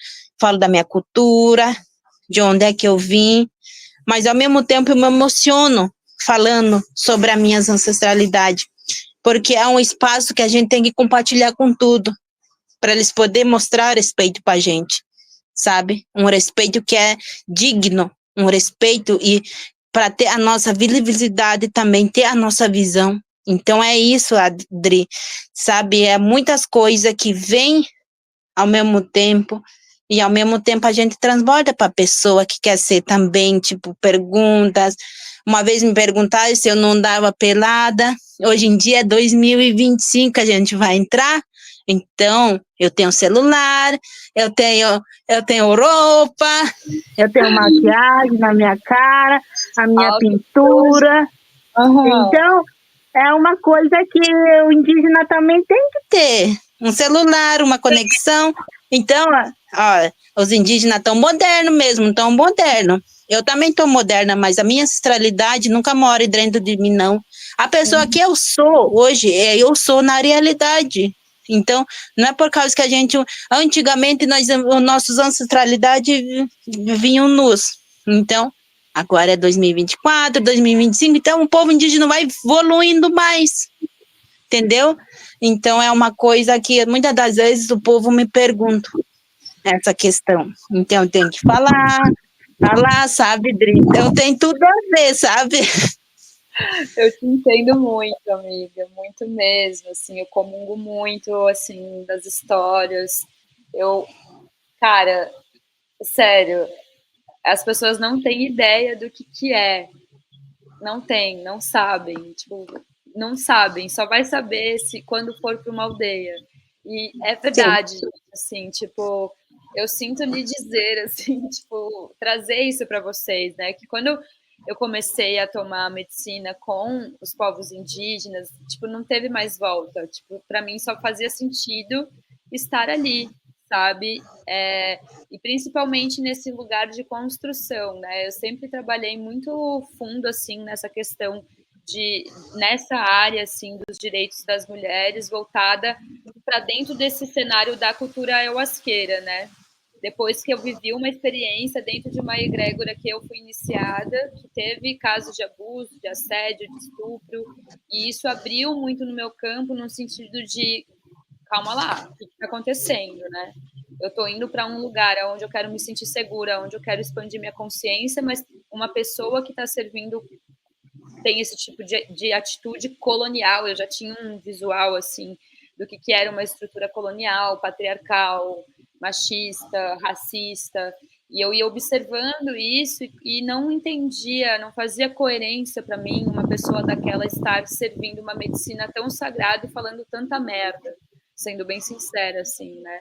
da minha cultura, de onde é que eu vim, mas, ao mesmo tempo, eu me emociono falando sobre a minha ancestralidade, porque é um espaço que a gente tem que compartilhar com tudo, para eles poderem mostrar respeito para a gente, sabe? Um respeito que é digno, um respeito e para ter a nossa visibilidade também, ter a nossa visão. Então, é isso, Adri, sabe? É muitas coisas que vêm ao mesmo tempo, e ao mesmo tempo a gente transborda para a pessoa que quer ser também, tipo, perguntas. Uma vez me perguntaram se eu não dava pelada. Hoje em dia é 2025, a gente vai entrar. Então, eu tenho celular, eu tenho roupa, eu tenho maquiagem na minha cara, a minha pintura. Então, é uma coisa que o indígena também tem que ter. Um celular, uma conexão. Então, ó, os indígenas estão modernos mesmo, tão modernos. Eu também estou moderna, mas a minha ancestralidade nunca mora dentro de mim, não. A pessoa que eu sou hoje, eu sou na realidade. Então, não é por causa que a gente, antigamente, nossos ancestralidade vinham nus. Então, agora é 2024, 2025, então o povo indígena vai evoluindo mais, entendeu? Então, é uma coisa que muitas das vezes o povo me pergunta essa questão. Então, eu tenho que falar, sabe, Dri? Então, tem tudo a ver, sabe? Eu te entendo muito, amiga, muito mesmo, assim, eu comungo muito, assim, das histórias. Cara, sério, as pessoas não têm ideia do que é. Não sabem, tipo, não sabem, só vai saber se quando for para uma aldeia. E é verdade, assim, tipo, eu sinto lhe dizer, assim, tipo, trazer isso para vocês, né? Que quando eu comecei a tomar medicina com os povos indígenas, tipo, não teve mais volta. Tipo, para mim só fazia sentido estar ali, sabe? E principalmente nesse lugar de construção, né? Eu sempre trabalhei muito fundo, assim, nessa questão nessa área, assim, dos direitos das mulheres, voltada para dentro desse cenário da cultura ayahuasqueira, né? Depois que eu vivi uma experiência dentro de uma egrégora que eu fui iniciada, que teve casos de abuso, de assédio, de estupro, e isso abriu muito no meu campo, no sentido de, calma lá, o que está acontecendo, né? Eu estou indo para um lugar onde eu quero me sentir segura, onde eu quero expandir minha consciência, mas uma pessoa que está servindo tem esse tipo de atitude colonial. Eu já tinha um visual, assim, do que era uma estrutura colonial, patriarcal, machista, racista, e eu ia observando isso e não entendia, não fazia coerência para mim uma pessoa daquela estar servindo uma medicina tão sagrada e falando tanta merda, sendo bem sincera, assim, né?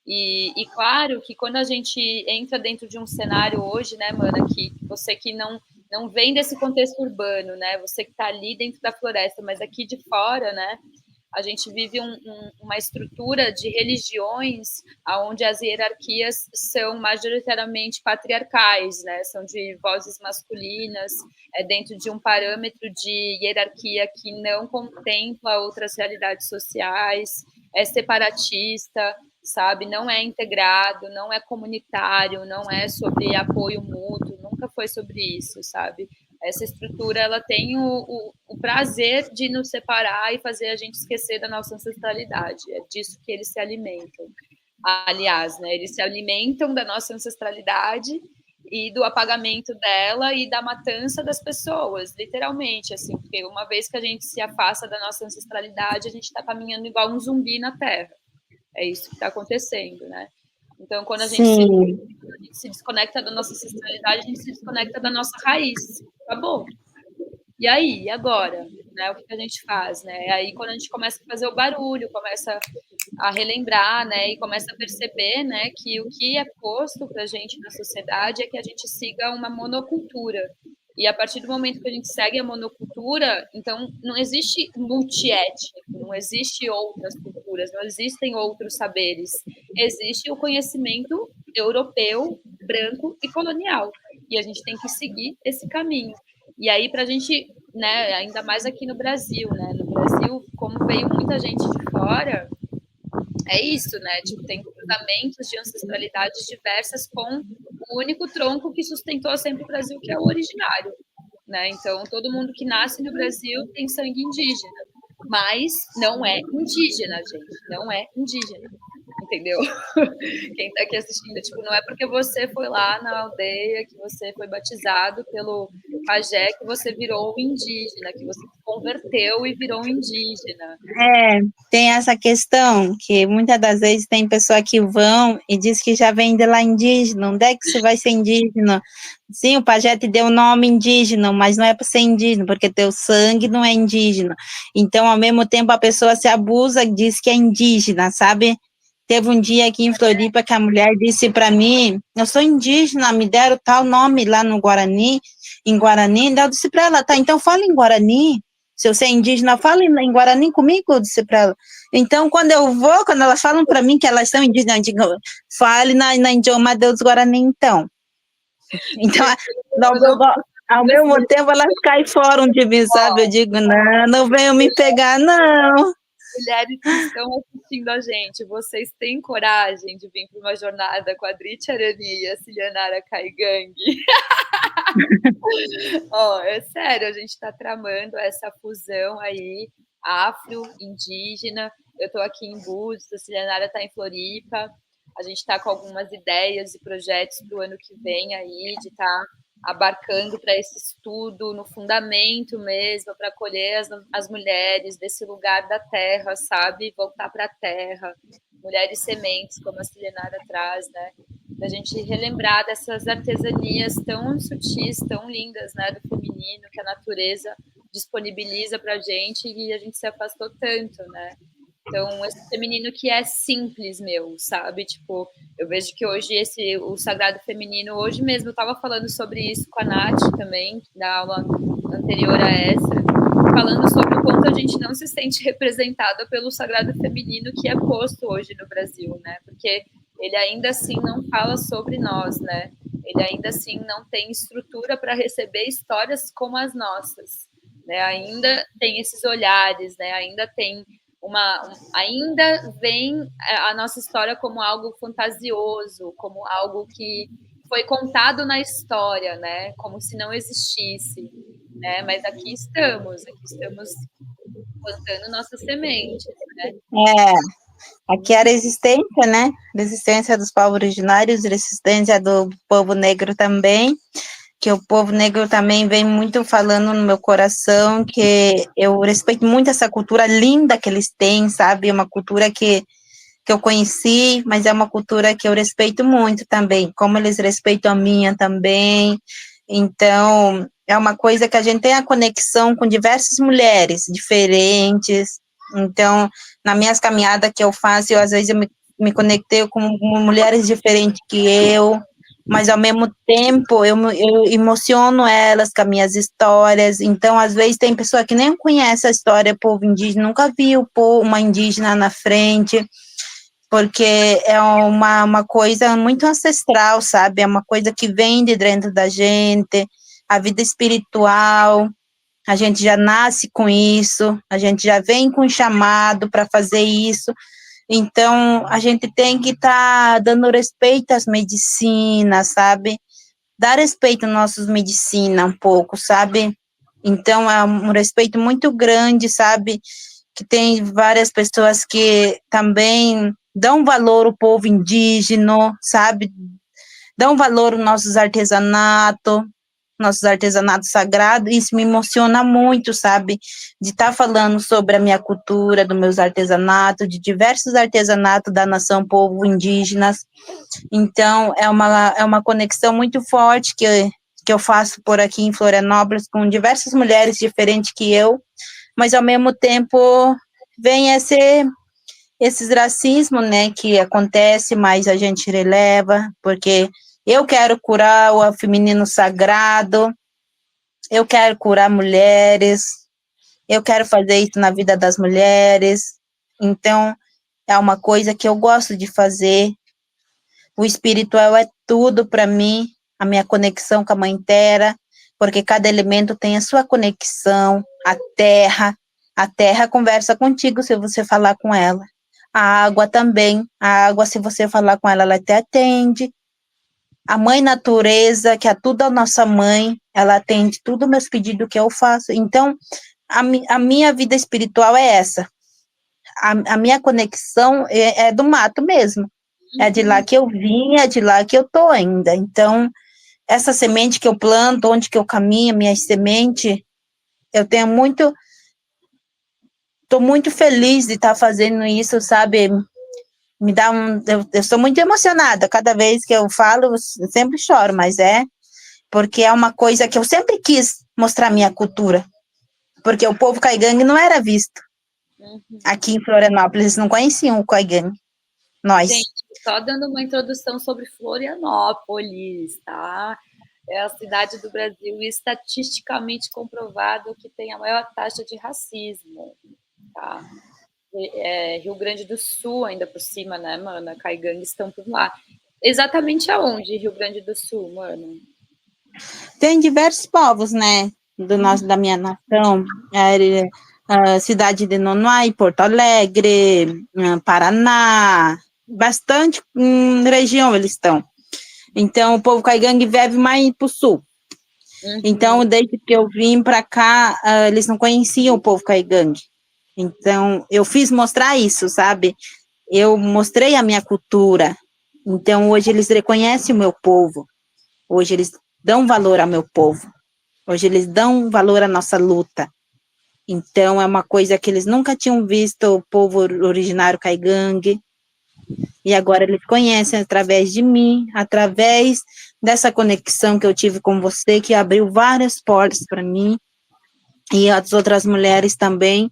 E claro que quando a gente entra dentro de um cenário hoje, né, mana, que você que não vem desse contexto urbano, né? Você que está ali dentro da floresta, mas aqui de fora, né? a gente vive uma estrutura de religiões onde as hierarquias são majoritariamente patriarcais, né? São de vozes masculinas, dentro de um parâmetro de hierarquia que não contempla outras realidades sociais, é separatista, sabe? Não é integrado, não é comunitário, não é sobre apoio mútuo, nunca foi sobre isso, sabe? Essa estrutura, ela tem o prazer de nos separar e fazer a gente esquecer da nossa ancestralidade. É disso que eles se alimentam. Aliás, né, eles se alimentam da nossa ancestralidade e do apagamento dela e da matança das pessoas, literalmente, assim, porque uma vez que a gente se afasta da nossa ancestralidade, a gente está caminhando igual um zumbi na Terra. É isso que está acontecendo, né? Então, quando a gente se desconecta da nossa ancestralidade, a gente se desconecta da nossa raiz. Acabou. E aí, e agora? Né? O que a gente faz? Né? Aí, quando a gente começa a fazer o barulho, começa a relembrar, né? E começa a perceber, né? Que o que é posto para a gente na sociedade é que a gente siga uma monocultura. E a partir do momento que a gente segue a monocultura, então não existe multiétnico, não existe outras culturas, não existem outros saberes. Existe o conhecimento europeu, branco e colonial. E a gente tem que seguir esse caminho. E aí, para a gente, né, ainda mais aqui no Brasil, né? No Brasil, como veio muita gente de fora, é isso, né? Tipo, tem cruzamentos de ancestralidades diversas com o único tronco que sustentou sempre o Brasil, que é o originário, né? Então, todo mundo que nasce no Brasil tem sangue indígena, mas não é indígena, gente, não é indígena, entendeu? Quem tá aqui assistindo, tipo, não é porque você foi lá na aldeia, que você foi batizado pelo pajé, que você virou um indígena, que você se converteu e virou um indígena. Tem essa questão que muitas das vezes tem pessoa que vão e diz que já vem de lá indígena, onde é que você vai ser indígena? Sim, o pajé te deu o nome indígena, mas não é para ser indígena, porque teu sangue não é indígena. Então, ao mesmo tempo, a pessoa se abusa e diz que é indígena, sabe? Teve um dia aqui em Floripa que a mulher disse para mim, eu sou indígena, me deram tal nome lá no Guarani, em Guarani, eu disse para ela, tá, então fala em Guarani, se você é indígena, fala em Guarani comigo, eu disse para ela. Então, quando eu vou, quando elas falam para mim que elas são indígenas, eu digo, fale na idioma dos Guarani, então. Então, ao mesmo tempo, elas caem fora de mim, sabe? Eu digo, não venham me pegar, não. Mulheres que estão assistindo a gente, vocês têm coragem de vir para uma jornada com a Drit Arani e a Cilianara Caigang? É sério, a gente está tramando essa fusão aí, afro-indígena. Eu estou aqui em Búzios, a Cilianara está em Floripa. A gente está com algumas ideias e projetos para o ano que vem aí, de estar abarcando para esse estudo no fundamento mesmo, para acolher as mulheres desse lugar da terra, sabe? Voltar para a terra, mulheres sementes, como a Silenara traz, né? Da gente relembrar dessas artesanias tão sutis, tão lindas, né? Do feminino, que a natureza disponibiliza para a gente e a gente se afastou tanto, né? Então, esse feminino que é simples, sabe? Tipo, eu vejo que hoje o sagrado feminino, hoje mesmo eu estava falando sobre isso com a Nath também, da aula anterior a essa, falando sobre o quanto a gente não se sente representada pelo sagrado feminino que é posto hoje no Brasil, né? Porque ele ainda assim não fala sobre nós, né? Ele ainda assim não tem estrutura para receber histórias como as nossas, né? Ainda tem esses olhares, né? Ainda tem ainda vem a nossa história como algo fantasioso, como algo que foi contado na história, né? Como se não existisse, né? Mas aqui estamos plantando nossas sementes, né? Aqui é a resistência, né? Resistência dos povos originários, resistência do povo negro também, que o povo negro também vem muito falando no meu coração, que eu respeito muito essa cultura linda que eles têm, sabe? Uma cultura que eu conheci, mas é uma cultura que eu respeito muito também, como eles respeitam a minha também. Então, é uma coisa que a gente tem a conexão com diversas mulheres diferentes. Então, nas minhas caminhadas que eu faço, às vezes eu me conectei com mulheres diferentes que eu, mas ao mesmo tempo eu emociono elas com as minhas histórias. Então, às vezes, tem pessoa que nem conhece a história do povo indígena, nunca viu uma indígena na frente, porque é uma coisa muito ancestral, sabe? É uma coisa que vem de dentro da gente, a vida espiritual. A gente já nasce com isso, a gente já vem com chamado para fazer isso. Então, a gente tem que estar dando respeito às medicinas, sabe? Dar respeito às nossas medicinas um pouco, sabe? Então, é um respeito muito grande, sabe? Que tem várias pessoas que também dão valor ao povo indígena, sabe? Dão valor aos nossos artesanatos sagrados, isso me emociona muito, sabe, de estar falando sobre a minha cultura, dos meus artesanatos, de diversos artesanatos da nação povo indígenas. Então, é uma conexão muito forte que eu faço por aqui em Florianópolis com diversas mulheres diferentes que eu, mas ao mesmo tempo vem esses racismos, né, que acontece, mas a gente releva, porque eu quero curar o feminino sagrado, eu quero curar mulheres, eu quero fazer isso na vida das mulheres. Então, é uma coisa que eu gosto de fazer. O espiritual é tudo para mim, a minha conexão com a Mãe Terra, porque cada elemento tem a sua conexão, a terra conversa contigo se você falar com ela. A água também, a água, se você falar com ela, ela te atende. A mãe natureza, que é tudo a nossa mãe, ela atende tudo meus pedidos que eu faço. Então, a minha vida espiritual é essa. A minha conexão é do mato mesmo. É de lá que eu vim, é de lá que eu tô ainda. Então, essa semente que eu planto, onde que eu caminho, minha semente, eu tenho muito... Estou muito feliz de estar fazendo isso, sabe? Me dá eu sou muito emocionada. Cada vez que eu falo, eu sempre choro, mas porque é uma coisa que eu sempre quis mostrar minha cultura. Porque o povo caigangue não era visto. Aqui em Florianópolis, eles não conheciam o caigangue. Nós. Gente, só dando uma introdução sobre Florianópolis, tá? É a cidade do Brasil estatisticamente comprovado que tem a maior taxa de racismo, tá? Rio Grande do Sul, ainda por cima, né, mana? Caigangues estão por lá. Exatamente aonde, Rio Grande do Sul, mano? Tem diversos povos, né, da minha nação, a cidade de Nonoai, Porto Alegre, Paraná, bastante região eles estão. Então, o povo caigangue vive mais para o sul. Então, desde que eu vim para cá, eles não conheciam o povo caigangue. Então, eu fiz mostrar isso, sabe? Eu mostrei a minha cultura. Então, hoje eles reconhecem o meu povo. Hoje eles dão valor ao meu povo. Hoje eles dão valor à nossa luta. Então, é uma coisa que eles nunca tinham visto, o povo originário caigangue. E agora eles conhecem através de mim, através dessa conexão que eu tive com você, que abriu várias portas para mim. E as outras mulheres também,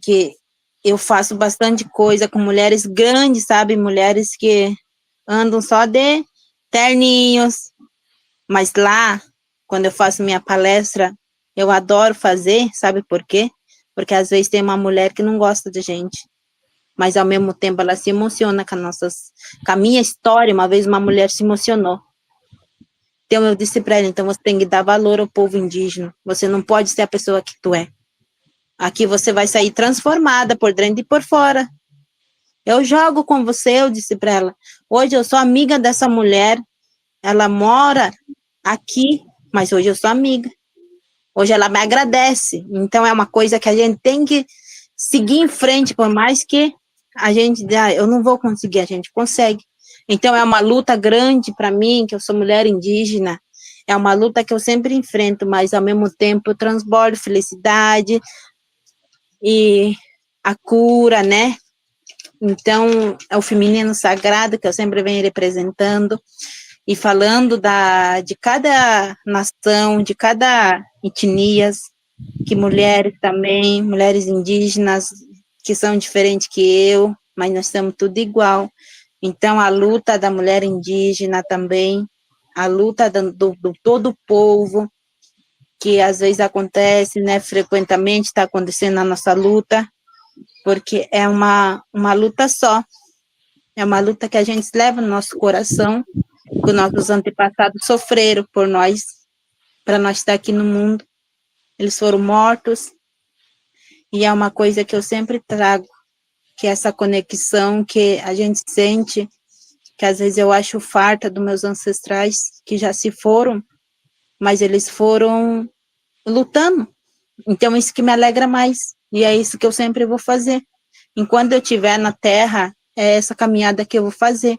que eu faço bastante coisa com mulheres grandes, sabe? Mulheres que andam só de terninhos. Mas lá, quando eu faço minha palestra, eu adoro fazer, sabe por quê? Porque às vezes tem uma mulher que não gosta de gente, mas ao mesmo tempo ela se emociona com a minha história. Uma vez uma mulher se emocionou. Então eu disse para ela, então você tem que dar valor ao povo indígena. Você não pode ser a pessoa que tu é. Aqui você vai sair transformada por dentro e por fora. Eu jogo com você, eu disse para ela. Hoje eu sou amiga dessa mulher. Ela mora aqui, mas hoje eu sou amiga. Hoje ela me agradece. Então é uma coisa que a gente tem que seguir em frente, por mais que a gente, eu não vou conseguir, a gente consegue. Então é uma luta grande para mim, que eu sou mulher indígena. É uma luta que eu sempre enfrento, mas ao mesmo tempo eu transbordo felicidade e a cura, né? Então, é o feminino sagrado que eu sempre venho representando e falando de cada nação, de cada etnias, que mulheres também, mulheres indígenas, que são diferentes que eu, mas nós somos tudo igual. Então, a luta da mulher indígena também a luta do todo o povo, que às vezes acontece, né, frequentemente está acontecendo a nossa luta, porque é uma luta só, é uma luta que a gente leva no nosso coração, que os nossos antepassados sofreram por nós, para nós estar aqui no mundo, eles foram mortos, e é uma coisa que eu sempre trago, que é essa conexão que a gente sente, que às vezes eu acho farta dos meus ancestrais, que já se foram, mas eles foram lutando. Então, isso que me alegra mais. E é isso que eu sempre vou fazer. Enquanto eu estiver na terra, é essa caminhada que eu vou fazer.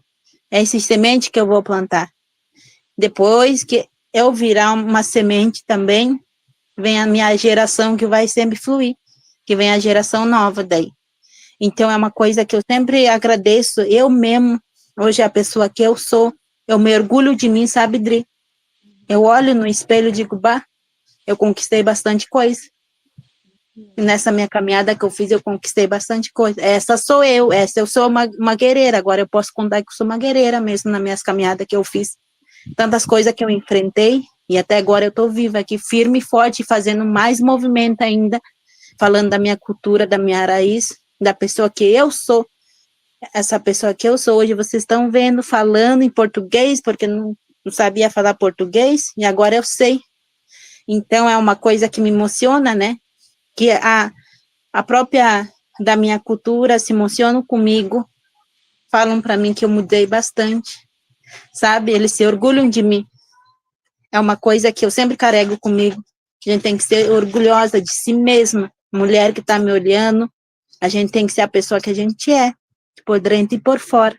É esse semente que eu vou plantar. Depois que eu virar uma semente também, vem a minha geração que vai sempre fluir. Que vem a geração nova daí. Então, é uma coisa que eu sempre agradeço. Eu mesmo, hoje, a pessoa que eu sou, eu me orgulho de mim, sabe, Dri? Eu olho no espelho e digo, bah, eu conquistei bastante coisa. Nessa minha caminhada que eu fiz, eu conquistei bastante coisa. Essa sou eu, essa eu sou uma guerreira. Agora eu posso contar que eu sou uma guerreira mesmo nas minhas caminhadas que eu fiz. Tantas coisas que eu enfrentei, e até agora eu estou viva aqui, firme e forte, fazendo mais movimento ainda, falando da minha cultura, da minha raiz, da pessoa que eu sou. Essa pessoa que eu sou hoje, vocês estão vendo, falando em português, porque não sabia falar português, e agora eu sei. Então, é uma coisa que me emociona, né? Que a própria da minha cultura se emocionam comigo, falam para mim que eu mudei bastante, sabe? Eles se orgulham de mim. É uma coisa que eu sempre carrego comigo, que a gente tem que ser orgulhosa de si mesma. Mulher que está me olhando, a gente tem que ser a pessoa que a gente é, por dentro e por fora.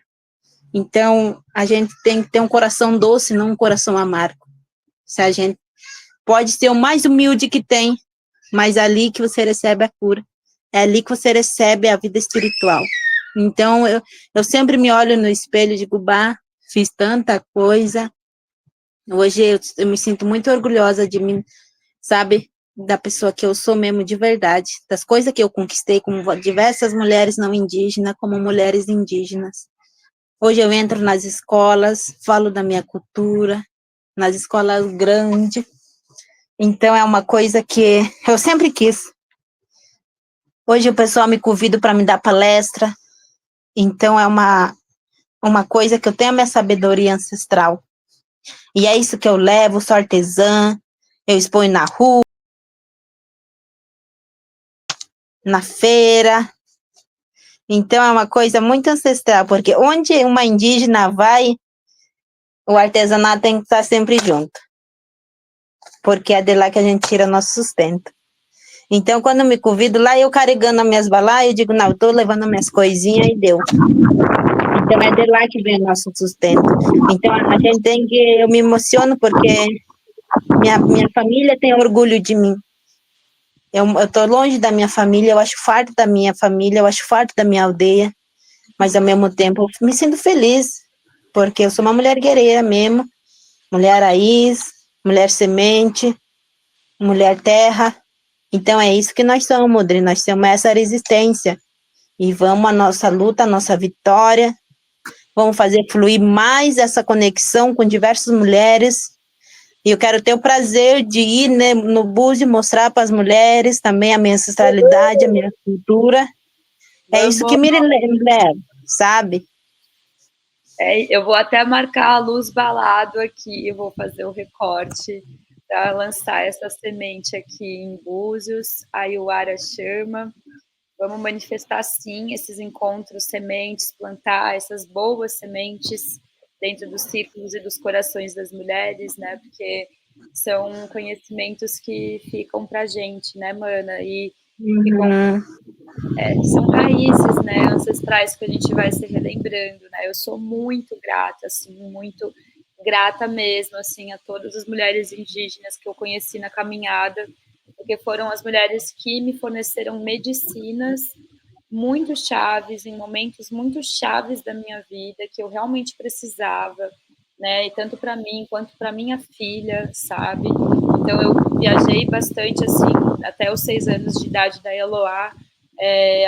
Então, a gente tem que ter um coração doce, não um coração amargo. Se a gente pode ser o mais humilde que tem, mas é ali que você recebe a cura. É ali que você recebe a vida espiritual. Então, eu sempre me olho no espelho e digo, bah, fiz tanta coisa. Hoje eu me sinto muito orgulhosa de mim, sabe? Da pessoa que eu sou mesmo de verdade. Das coisas que eu conquistei, como diversas mulheres não indígenas, como mulheres indígenas. Hoje eu entro nas escolas, falo da minha cultura, nas escolas grandes. Então, é uma coisa que eu sempre quis. Hoje o pessoal me convida para me dar palestra. Então, é uma coisa que eu tenho a minha sabedoria ancestral. E é isso que eu levo, sou artesã, eu exponho na rua, na feira. Então, é uma coisa muito ancestral, porque onde uma indígena vai, o artesanato tem que estar sempre junto. Porque é de lá que a gente tira nosso sustento. Então, quando me convido lá, eu carregando as minhas balaias, eu digo, não, eu estou levando as minhas coisinhas e deu. Então, é de lá que vem o nosso sustento. Então, a gente tem que... Eu me emociono porque minha família tem orgulho de mim. Eu estou longe da minha família, eu acho farto da minha família, eu acho farto da minha aldeia, mas, ao mesmo tempo, eu me sinto feliz, porque eu sou uma mulher guerreira mesmo, mulher raiz, mulher semente, mulher terra. Então, é isso que nós somos, Modri, nós temos essa resistência. E vamos à nossa luta, à nossa vitória. Vamos fazer fluir mais essa conexão com diversas mulheres. E eu quero ter o prazer de ir, né, no bus e mostrar para as mulheres também a minha ancestralidade, a minha cultura. É isso que me leva, sabe? Eu vou até marcar a Luz Balado aqui, eu vou fazer o recorte para lançar essa semente aqui em Búzios, a Yuara chama. Vamos manifestar, sim, esses encontros, sementes, plantar essas boas sementes dentro dos círculos e dos corações das mulheres, né? Porque são conhecimentos que ficam para a gente, né, mana? E ficam, são raízes, né, ancestrais que a gente vai se relembrando, né? Eu sou muito grata, assim, muito grata mesmo, assim, a todas as mulheres indígenas que eu conheci na caminhada, porque foram as mulheres que me forneceram medicinas muito chaves, em momentos muito chaves da minha vida, que eu realmente precisava, né? E tanto para mim quanto para minha filha, sabe? Então eu viajei bastante, assim, até os 6 anos de idade da Eloá,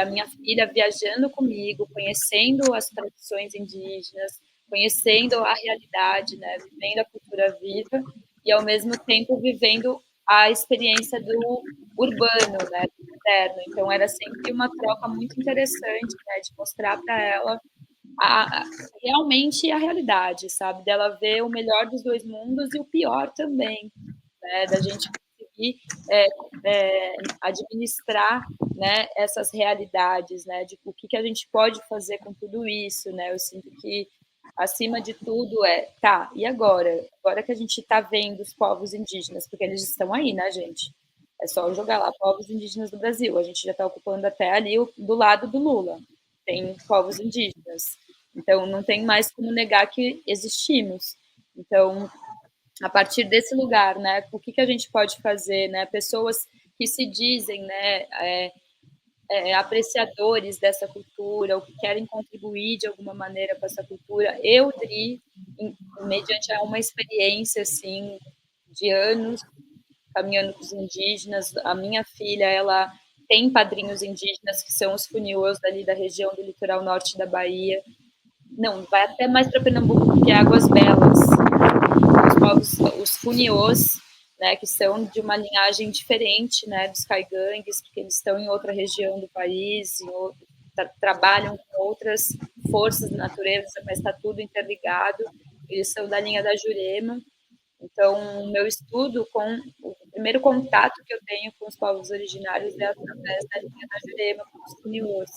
a minha filha viajando comigo, conhecendo as tradições indígenas, conhecendo a realidade, né, vivendo a cultura viva e, ao mesmo tempo, vivendo a experiência do urbano, né, do moderno. Então, era sempre uma troca muito interessante, né, de mostrar para ela realmente a realidade, sabe? Dela ver o melhor dos dois mundos e o pior também, né? Da gente conseguir administrar, né, essas realidades, né? De o que a gente pode fazer com tudo isso, né? Eu sinto que, acima de tudo, tá, e agora? Agora que a gente está vendo os povos indígenas, porque eles estão aí, né, gente? É só jogar lá povos indígenas do Brasil. A gente já está ocupando até ali do lado do Lula. Tem povos indígenas. Então, não tem mais como negar que existimos. Então, a partir desse lugar, né, o que a gente pode fazer, né? Pessoas que se dizem, né, apreciadores dessa cultura, ou que querem contribuir de alguma maneira com essa cultura. Eu, Dri, mediante uma experiência, assim, de anos caminhando com os indígenas, a minha filha, ela tem padrinhos indígenas, que são os funiôs dali da região do litoral norte da Bahia. Não, vai até mais para Pernambuco, que é Águas Belas. Os funiôs, né, que são de uma linhagem diferente, né, dos caigangues, porque eles estão em outra região do país, trabalham com outras forças da natureza, mas está tudo interligado. Eles são da linha da Jurema. Então, o meu estudo, o primeiro contato que eu tenho com os povos originários é através da linha da Jurema, com os funiôs.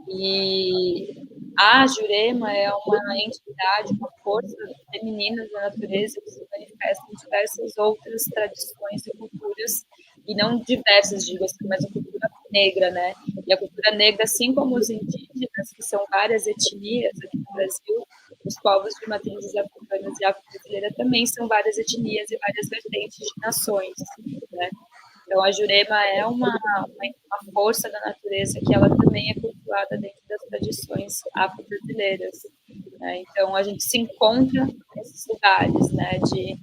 E a Jurema é uma entidade, uma força feminina da natureza que se manifesta em diversas outras tradições e culturas, e não diversas, digo assim, mas a cultura negra, né? E a cultura negra, assim como os indígenas, que são várias etnias aqui no Brasil, os povos de matrizes africanas e afro-brasileira também são várias etnias e várias vertentes de nações, né? Então, a Jurema é uma força da natureza que ela também é cultuada dentro das tradições afro-brasileiras, né? Então, a gente se encontra nesses lugares, né, de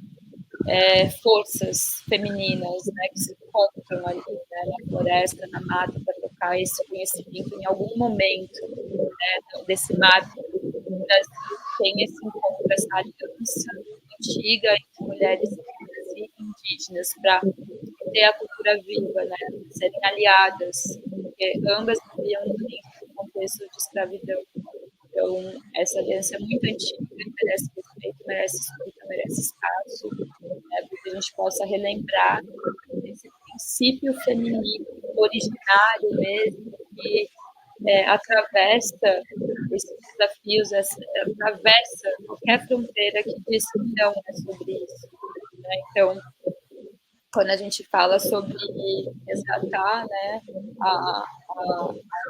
forças femininas, né, que se encontram ali, né, na floresta, na mata, para trocar esse conhecimento em algum momento, né, desse mapa. O Brasil tem esse encontro, essa aliança antiga entre mulheres e indígenas para ter a cultura viva, né, serem aliadas, porque ambas viviam dentro do contexto de escravidão. Então, essa aliança é muito antiga, merece respeito, merece escuta, merece espaço, né, para que a gente possa relembrar esse princípio feminino originário mesmo, que atravessa esses desafios, atravessa qualquer fronteira que diz que não é sobre isso, né? Então, quando a gente fala sobre resgatar, né, a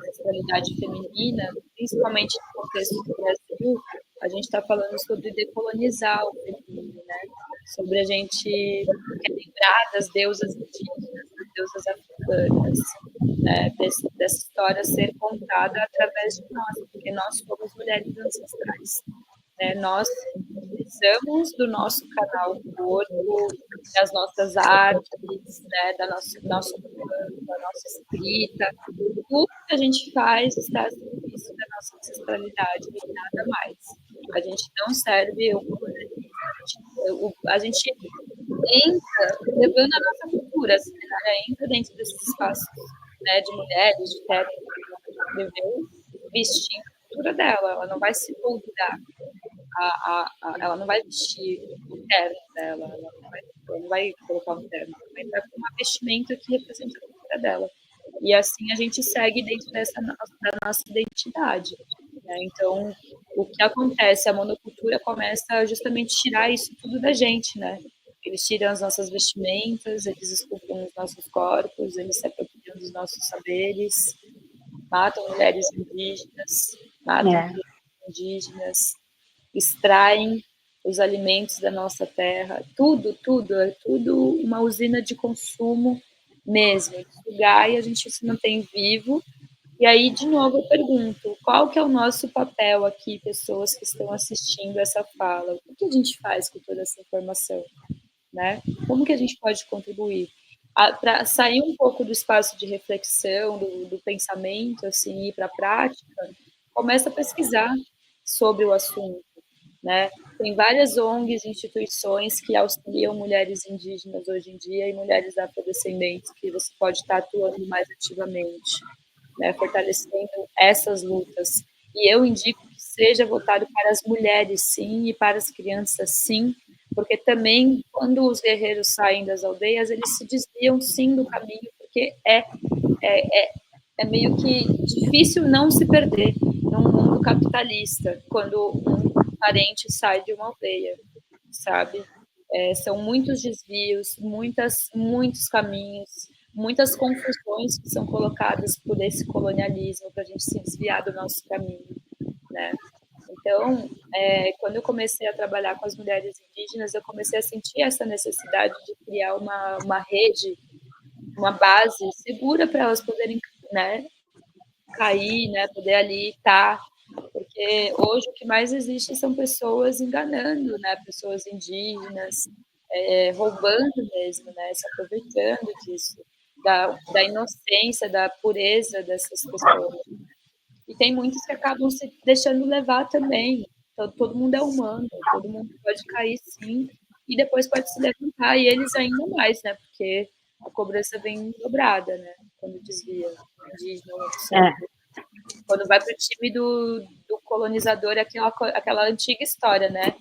sexualidade feminina, principalmente no contexto do Brasil, a gente está falando sobre decolonizar o feminino, né? Sobre a gente lembrar das deusas indígenas, das deusas africanas, né? Dessa história ser contada através de nós, porque nós somos mulheres ancestrais. Nós precisamos do nosso canal corpo, das nossas artes, né, da nosso canto, da nossa escrita. Tudo que a gente faz está a serviço da nossa ancestralidade e nada mais. A gente não serve a gente entra levando a nossa cultura, assim, né, entra dentro desses espaços, né, de mulheres, de técnicas, que deveu vestir a cultura dela, ela não vai se moldar. Ela não vai vestir o terno dela, ela não vai colocar um terno, ela vai entrar com uma vestimenta que representa a cultura dela. E assim a gente segue dentro da nossa identidade, né? Então, o que acontece? A monocultura começa a justamente tirar isso tudo da gente, né? Eles tiram as nossas vestimentas, eles esculpem os nossos corpos, eles se apropriam dos nossos saberes, matam mulheres indígenas, matam indígenas, extraem os alimentos da nossa terra, tudo é tudo uma usina de consumo mesmo, sugar e a gente se mantém vivo. E aí, de novo, eu pergunto, qual que é o nosso papel aqui, pessoas que estão assistindo essa fala? O que a gente faz com toda essa informação, né? Como que a gente pode contribuir? Para sair um pouco do espaço de reflexão, do pensamento, assim, ir para a prática, começa a pesquisar sobre o assunto, né? Tem várias ONGs, instituições que auxiliam mulheres indígenas hoje em dia e mulheres afrodescendentes que você pode estar atuando mais ativamente, né? Fortalecendo essas lutas. E eu indico que seja voltado para as mulheres, sim, e para as crianças, sim, porque também, quando os guerreiros saem das aldeias, eles se desviam, sim, do caminho, porque é meio que difícil não se perder num mundo capitalista, quando um parente sai de uma aldeia, sabe? São muitos desvios, muitos caminhos, muitas confusões que são colocadas por esse colonialismo para a gente se desviar do nosso caminho, né? Então, quando eu comecei a trabalhar com as mulheres indígenas, eu comecei a sentir essa necessidade de criar uma rede, uma base segura para elas poderem, né, cair, né, poder ali estar, porque hoje o que mais existe são pessoas enganando, né, pessoas indígenas, roubando mesmo, né, se aproveitando disso, da inocência, da pureza dessas pessoas. E tem muitos que acabam se deixando levar também. Então, todo mundo é humano, todo mundo pode cair sim, e depois pode se levantar, e eles ainda mais, né, porque a cobrança vem dobrada, né, quando desvia indígena ou É, quando vai para o time do colonizador, é aquela antiga história, né?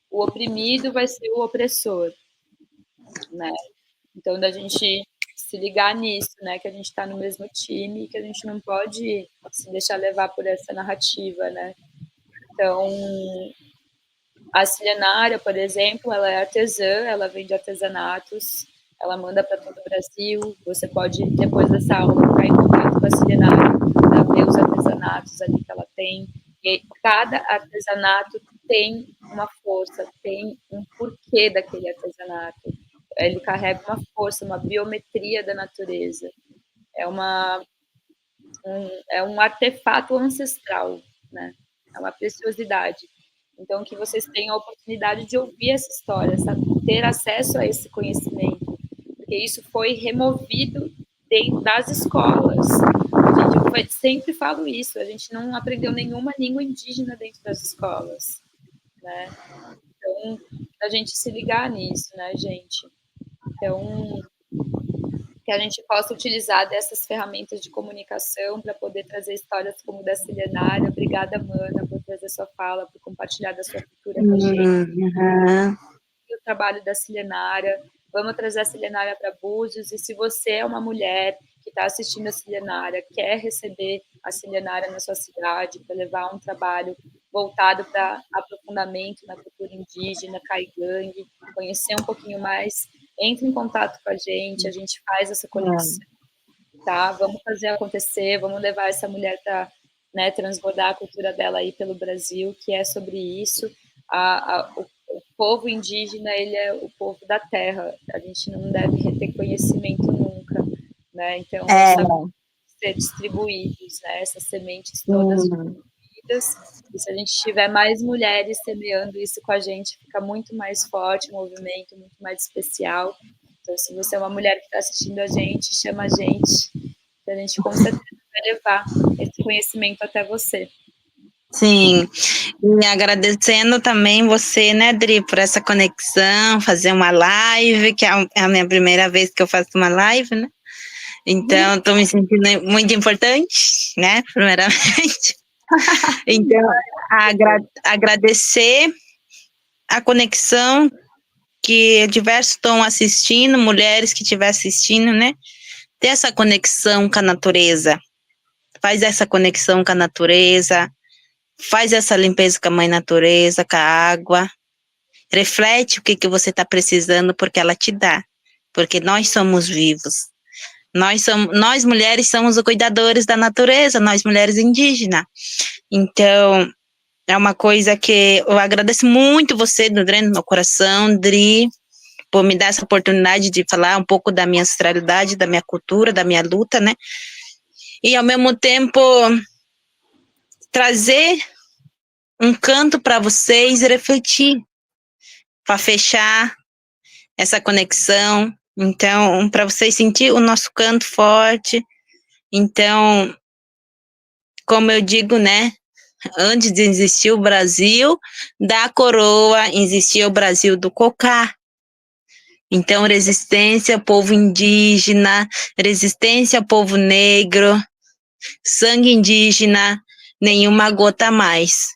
O oprimido vai ser o opressor, né? Então, da gente se ligar nisso, né? Que a gente está no mesmo time e que a gente não pode se deixar levar por essa narrativa, né? Então, a Cilenária, por exemplo, ela é artesã, ela vende artesanatos, ela manda para todo o Brasil. Você pode, depois dessa aula, ficar em contato com a Cilenária para ver os artesanatos ali que ela tem. E cada artesanato tem uma força, tem um porquê daquele artesanato. Ele carrega uma força, uma biometria da natureza. É, é um artefato ancestral, né? É uma preciosidade. Então, que vocês tenham a oportunidade de ouvir essa história, sabe? Ter acesso a esse conhecimento, porque isso foi removido dentro das escolas. Eu sempre falo isso, a gente não aprendeu nenhuma língua indígena dentro das escolas, né? Então, a gente se ligar nisso, né, gente? Então, que a gente possa utilizar dessas ferramentas de comunicação para poder trazer histórias como da Cilenária. Obrigada, Mana, por trazer sua fala, por compartilhar da sua cultura com a gente. uhum. O trabalho da Cilenária. Vamos trazer a Cilenária para Búzios. E se você é uma mulher que está assistindo a Cilenária, quer receber a Cilenária na sua cidade para levar um trabalho voltado para aprofundamento na cultura indígena, caigangue, conhecer um pouquinho mais, entre em contato com a gente faz essa conexão, tá? Vamos fazer acontecer, vamos levar essa mulher para, né, transbordar a cultura dela aí pelo Brasil, que é sobre isso. O povo indígena, ele é o povo da terra, a gente não deve reter conhecimento nunca, né? Então, É, ser distribuídos, né? Essas sementes todas vidas. E se a gente tiver mais mulheres semeando isso com a gente, fica muito mais forte o movimento, muito mais especial. Então, se você é uma mulher que está assistindo a gente, chama a gente, que a gente com certeza vai levar esse conhecimento até você. sim, e agradecendo também você, né, Dri, por essa conexão, fazer uma live, que é a minha primeira vez que eu faço uma live, né? Então, estou me sentindo muito importante, né, primeiramente. Então, agradecer a conexão que diversos estão assistindo, mulheres que estiver assistindo, né? Ter essa conexão com a natureza. Faz essa conexão com a natureza, faz essa limpeza com a mãe natureza, com a água. Reflete o que você está precisando, porque ela te dá. Porque nós somos vivos. Nós mulheres somos os cuidadores da natureza, nós mulheres indígenas. Então, é uma coisa que eu agradeço muito você, do dentro do meu coração, Dri, por me dar essa oportunidade de falar um pouco da minha ancestralidade, da minha cultura, da minha luta, né? E, ao mesmo tempo, trazer um canto para vocês refletir, para fechar essa conexão. Então, para vocês sentir o nosso canto forte. Então, como eu digo, né? Antes de existir o Brasil da coroa, existia o Brasil do cocá. Então, resistência ao povo indígena, resistência ao povo negro, sangue indígena, nenhuma gota a mais.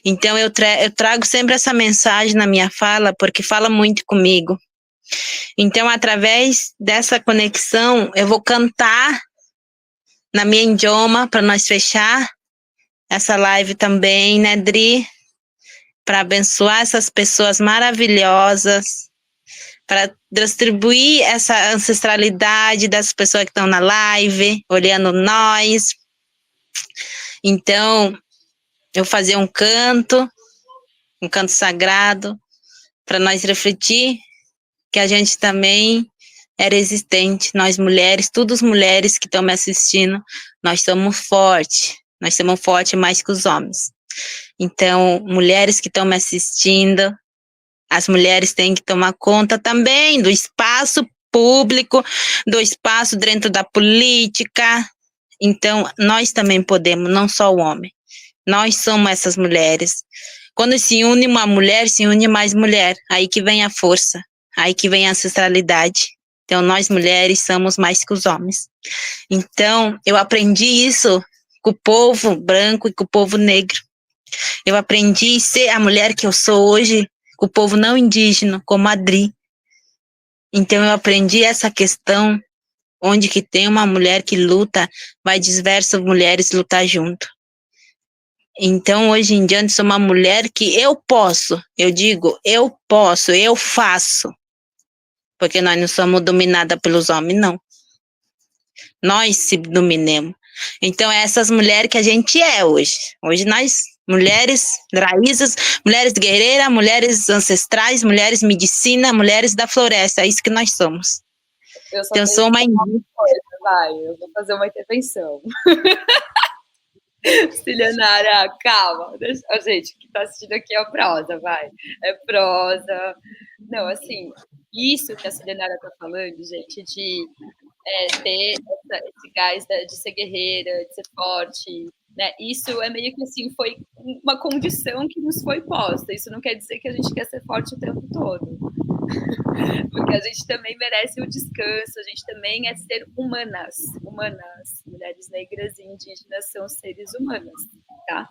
Então, eu trago sempre essa mensagem na minha fala, porque fala muito comigo. Então, através dessa conexão, eu vou cantar na minha idioma, para nós fechar essa live também, né, Dri? Para abençoar essas pessoas maravilhosas, para distribuir essa ancestralidade das pessoas que estão na live, olhando nós. Então, eu fazer um canto sagrado, para nós refletir que a gente também é resistente, nós mulheres, todas as mulheres que estão me assistindo, nós somos fortes mais que os homens. Então, mulheres que estão me assistindo, as mulheres têm que tomar conta também do espaço público, do espaço dentro da política. Então, nós também podemos, não só o homem. Nós somos essas mulheres. Quando se une uma mulher, se une mais mulher. Aí que vem a força, aí que vem a ancestralidade. Então, nós mulheres somos mais que os homens. Então, eu aprendi isso com o povo branco e com o povo negro. Eu aprendi a ser a mulher que eu sou hoje com o povo não indígena, como a Dri. Então, eu aprendi essa questão, onde que tem uma mulher que luta, vai diversas mulheres lutar junto. Então, hoje em diante, sou uma mulher que eu posso, eu digo, eu posso, eu faço. Porque nós não somos dominadas pelos homens, não. Nós se dominemos. Então, é essas mulheres que a gente é hoje. Hoje nós, mulheres raízes, mulheres guerreiras, mulheres ancestrais, mulheres medicina, mulheres da floresta. É isso que nós somos. Eu sou uma indígena. Eu vou fazer uma intervenção. Cilianara, calma. Deixa, gente, o que tá assistindo aqui é prosa, vai. É prosa. Não, assim, isso que a Cilianara tá falando, gente, de ter esse gás de ser guerreira, de ser forte, né? Isso é meio que assim, foi uma condição que nos foi posta. Isso não quer dizer que a gente quer ser forte o tempo todo. Porque a gente também merece o descanso, a gente também é ser humanas. Mulheres negras e indígenas são seres humanos, tá?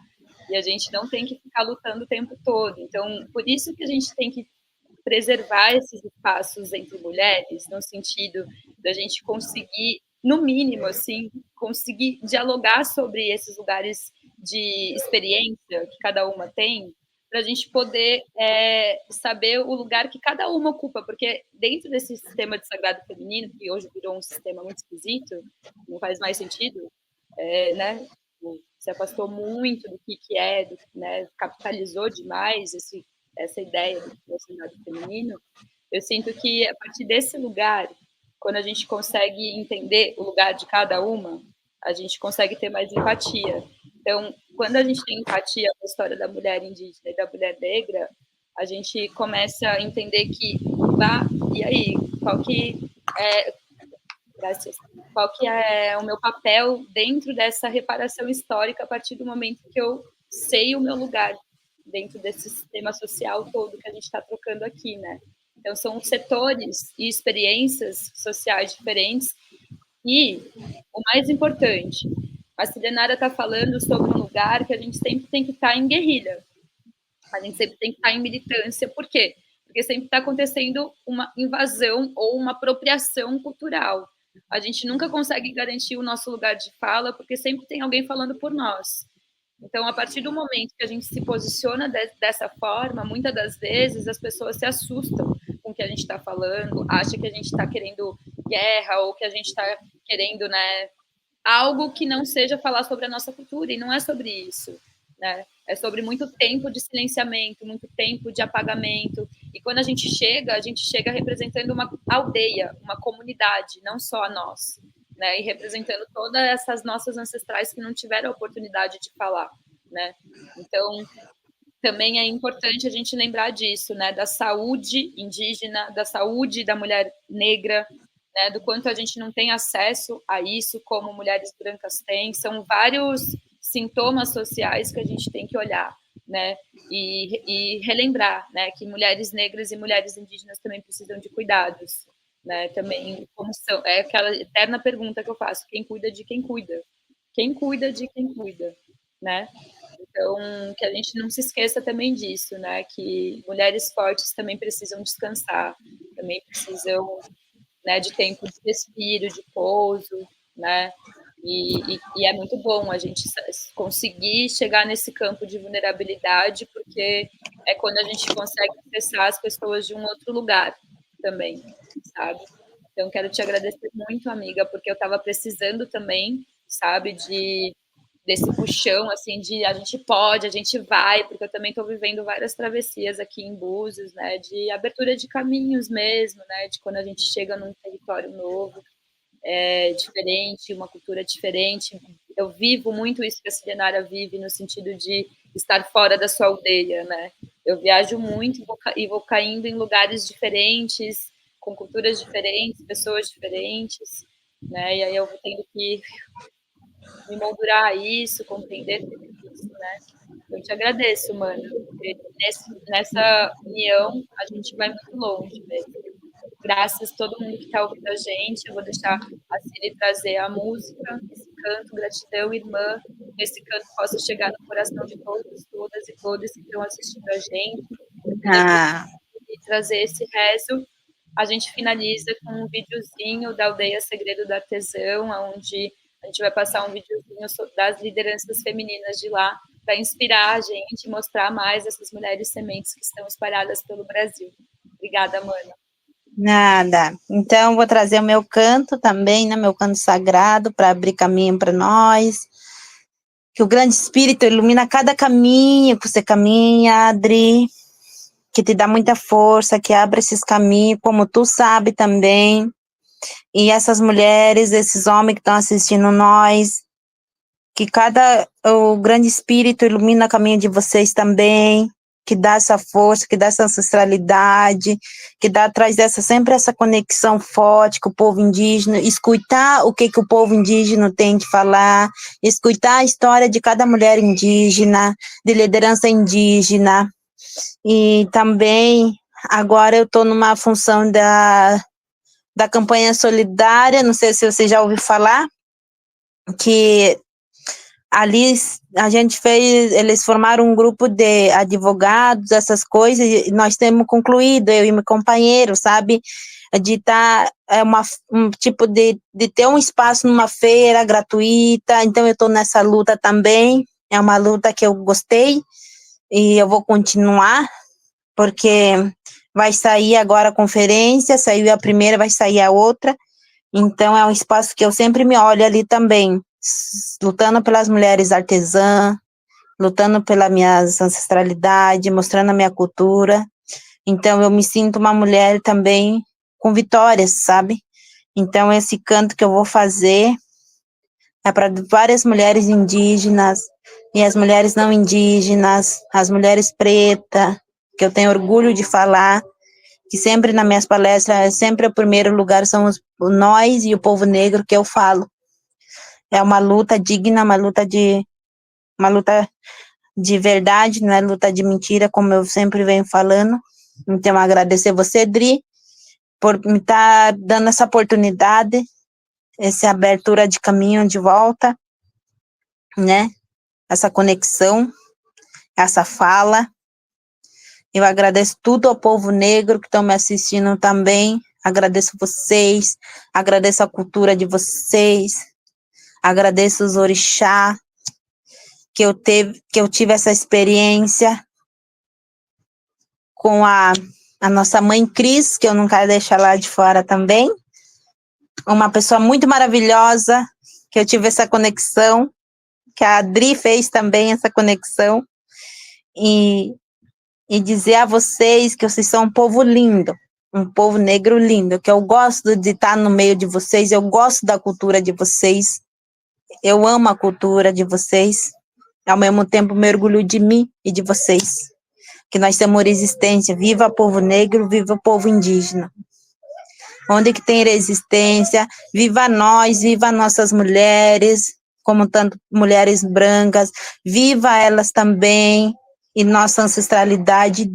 E a gente não tem que ficar lutando o tempo todo. Então, por isso que a gente tem que preservar esses espaços entre mulheres, no sentido da gente conseguir, no mínimo, assim, conseguir dialogar sobre esses lugares de experiência que cada uma tem, para a gente poder saber o lugar que cada uma ocupa, porque dentro desse sistema de sagrado feminino, que hoje virou um sistema muito esquisito, não faz mais sentido, né? Se afastou muito do que é, né? Capitalizou demais essa ideia do sagrado feminino. Eu sinto que a partir desse lugar, quando a gente consegue entender o lugar de cada uma, a gente consegue ter mais empatia. Então, quando a gente tem empatia com a história da mulher indígena e da mulher negra, a gente começa a entender que, e aí, qual que é o meu papel dentro dessa reparação histórica a partir do momento que eu sei o meu lugar dentro desse sistema social todo que a gente está trocando aqui, né? Então, são setores e experiências sociais diferentes e, o mais importante, a Cilenara está falando sobre um lugar que a gente sempre tem que estar em guerrilha. A gente sempre tem que estar em militância. Por quê? Porque sempre está acontecendo uma invasão ou uma apropriação cultural. A gente nunca consegue garantir o nosso lugar de fala, porque sempre tem alguém falando por nós. Então, a partir do momento que a gente se posiciona dessa forma, muitas das vezes as pessoas se assustam com o que a gente está falando, acham que a gente está querendo guerra ou que a gente está querendo, né, algo que não seja falar sobre a nossa cultura, e não é sobre isso, né? É sobre muito tempo de silenciamento, muito tempo de apagamento, e quando a gente chega representando uma aldeia, uma comunidade, não só a nós, né? E representando todas essas nossas ancestrais que não tiveram a oportunidade de falar, né? Então, também é importante a gente lembrar disso, né? Da saúde indígena, da saúde da mulher negra, né, do quanto a gente não tem acesso a isso, como mulheres brancas têm. São vários sintomas sociais que a gente tem que olhar, né? E relembrar, né, que mulheres negras e mulheres indígenas também precisam de cuidados, né? Também como são, é aquela eterna pergunta que eu faço: quem cuida de quem cuida? Quem cuida de quem cuida, né? Então, que a gente não se esqueça também disso, né? Que mulheres fortes também precisam descansar, também precisam, né, de tempo de respiro, de pouso, né? E é muito bom a gente conseguir chegar nesse campo de vulnerabilidade, porque é quando a gente consegue acessar as pessoas de um outro lugar também, sabe? Então, quero te agradecer muito, amiga, porque eu estava precisando também, sabe, desse puxão, assim, de a gente pode, a gente vai, porque eu também estou vivendo várias travessias aqui em Búzios, né, de abertura de caminhos mesmo, né, de quando a gente chega num território novo, diferente, uma cultura diferente. Eu vivo muito isso que a Silenara vive, no sentido de estar fora da sua aldeia, né. Eu viajo muito e vou caindo em lugares diferentes, com culturas diferentes, pessoas diferentes, né, e aí eu vou tendo que me moldurar a isso, compreender tudo isso, né? Eu te agradeço, mano, porque nessa união a gente vai muito longe mesmo. Graças a todo mundo que está ouvindo a gente. Eu vou deixar a Ciri trazer a música, esse canto, gratidão, irmã. Esse canto possa chegar no coração de todos, todas e todos que estão assistindo a gente. Ah, E trazer esse rezo. A gente finaliza com um videozinho da Aldeia Segredo do Artesão, onde a gente vai passar um videozinho das lideranças femininas de lá, para inspirar a gente, mostrar mais essas mulheres sementes que estão espalhadas pelo Brasil. Obrigada, Mana. nada. Então, vou trazer o meu canto também, né? Meu canto sagrado, para abrir caminho para nós. Que o grande Espírito ilumina cada caminho que você caminha, Adri. Que te dá muita força, que abre esses caminhos, como tu sabe também. E essas mulheres, esses homens que estão assistindo nós, que o grande Espírito ilumina o caminho de vocês também, que dá essa força, que dá essa ancestralidade, que traz sempre essa conexão forte com o povo indígena, escutar o que o povo indígena tem de falar, escutar a história de cada mulher indígena, de liderança indígena, e também, agora eu estou numa função da campanha solidária, não sei se você já ouviu falar, que ali a gente eles formaram um grupo de advogados, essas coisas, e nós temos concluído, eu e meu companheiro, sabe, de estar, um tipo de ter um espaço numa feira gratuita, então eu estou nessa luta também, é uma luta que eu gostei, e eu vou continuar, porque vai sair agora a conferência, saiu a primeira, vai sair a outra, então é um espaço que eu sempre me olho ali também, lutando pelas mulheres artesãs, lutando pela minha ancestralidade, mostrando a minha cultura, então eu me sinto uma mulher também com vitórias, sabe? Então esse canto que eu vou fazer é para várias mulheres indígenas, e as mulheres não indígenas, as mulheres pretas, que eu tenho orgulho de falar, que sempre nas minhas palestras, sempre o primeiro lugar são nós e o povo negro que eu falo. É uma luta digna, uma luta de verdade, não é luta de mentira, como eu sempre venho falando. Então, agradecer você, Dri, por me estar dando essa oportunidade, essa abertura de caminho de volta, né? Essa conexão, essa fala. Eu agradeço tudo ao povo negro que estão me assistindo também. Agradeço vocês, agradeço a cultura de vocês, agradeço os orixá que eu tive essa experiência com a nossa mãe Cris, que eu não quero deixar lá de fora também. Uma pessoa muito maravilhosa, que eu tive essa conexão, que a Adri fez também essa conexão. E dizer a vocês que vocês são um povo lindo, um povo negro lindo, que eu gosto de estar no meio de vocês, eu gosto da cultura de vocês, eu amo a cultura de vocês, ao mesmo tempo me orgulho de mim e de vocês, que nós temos resistência, viva o povo negro, viva o povo indígena. Onde que tem resistência, viva nós, viva nossas mulheres, como tanto mulheres brancas, viva elas também, e nossa ancestralidade,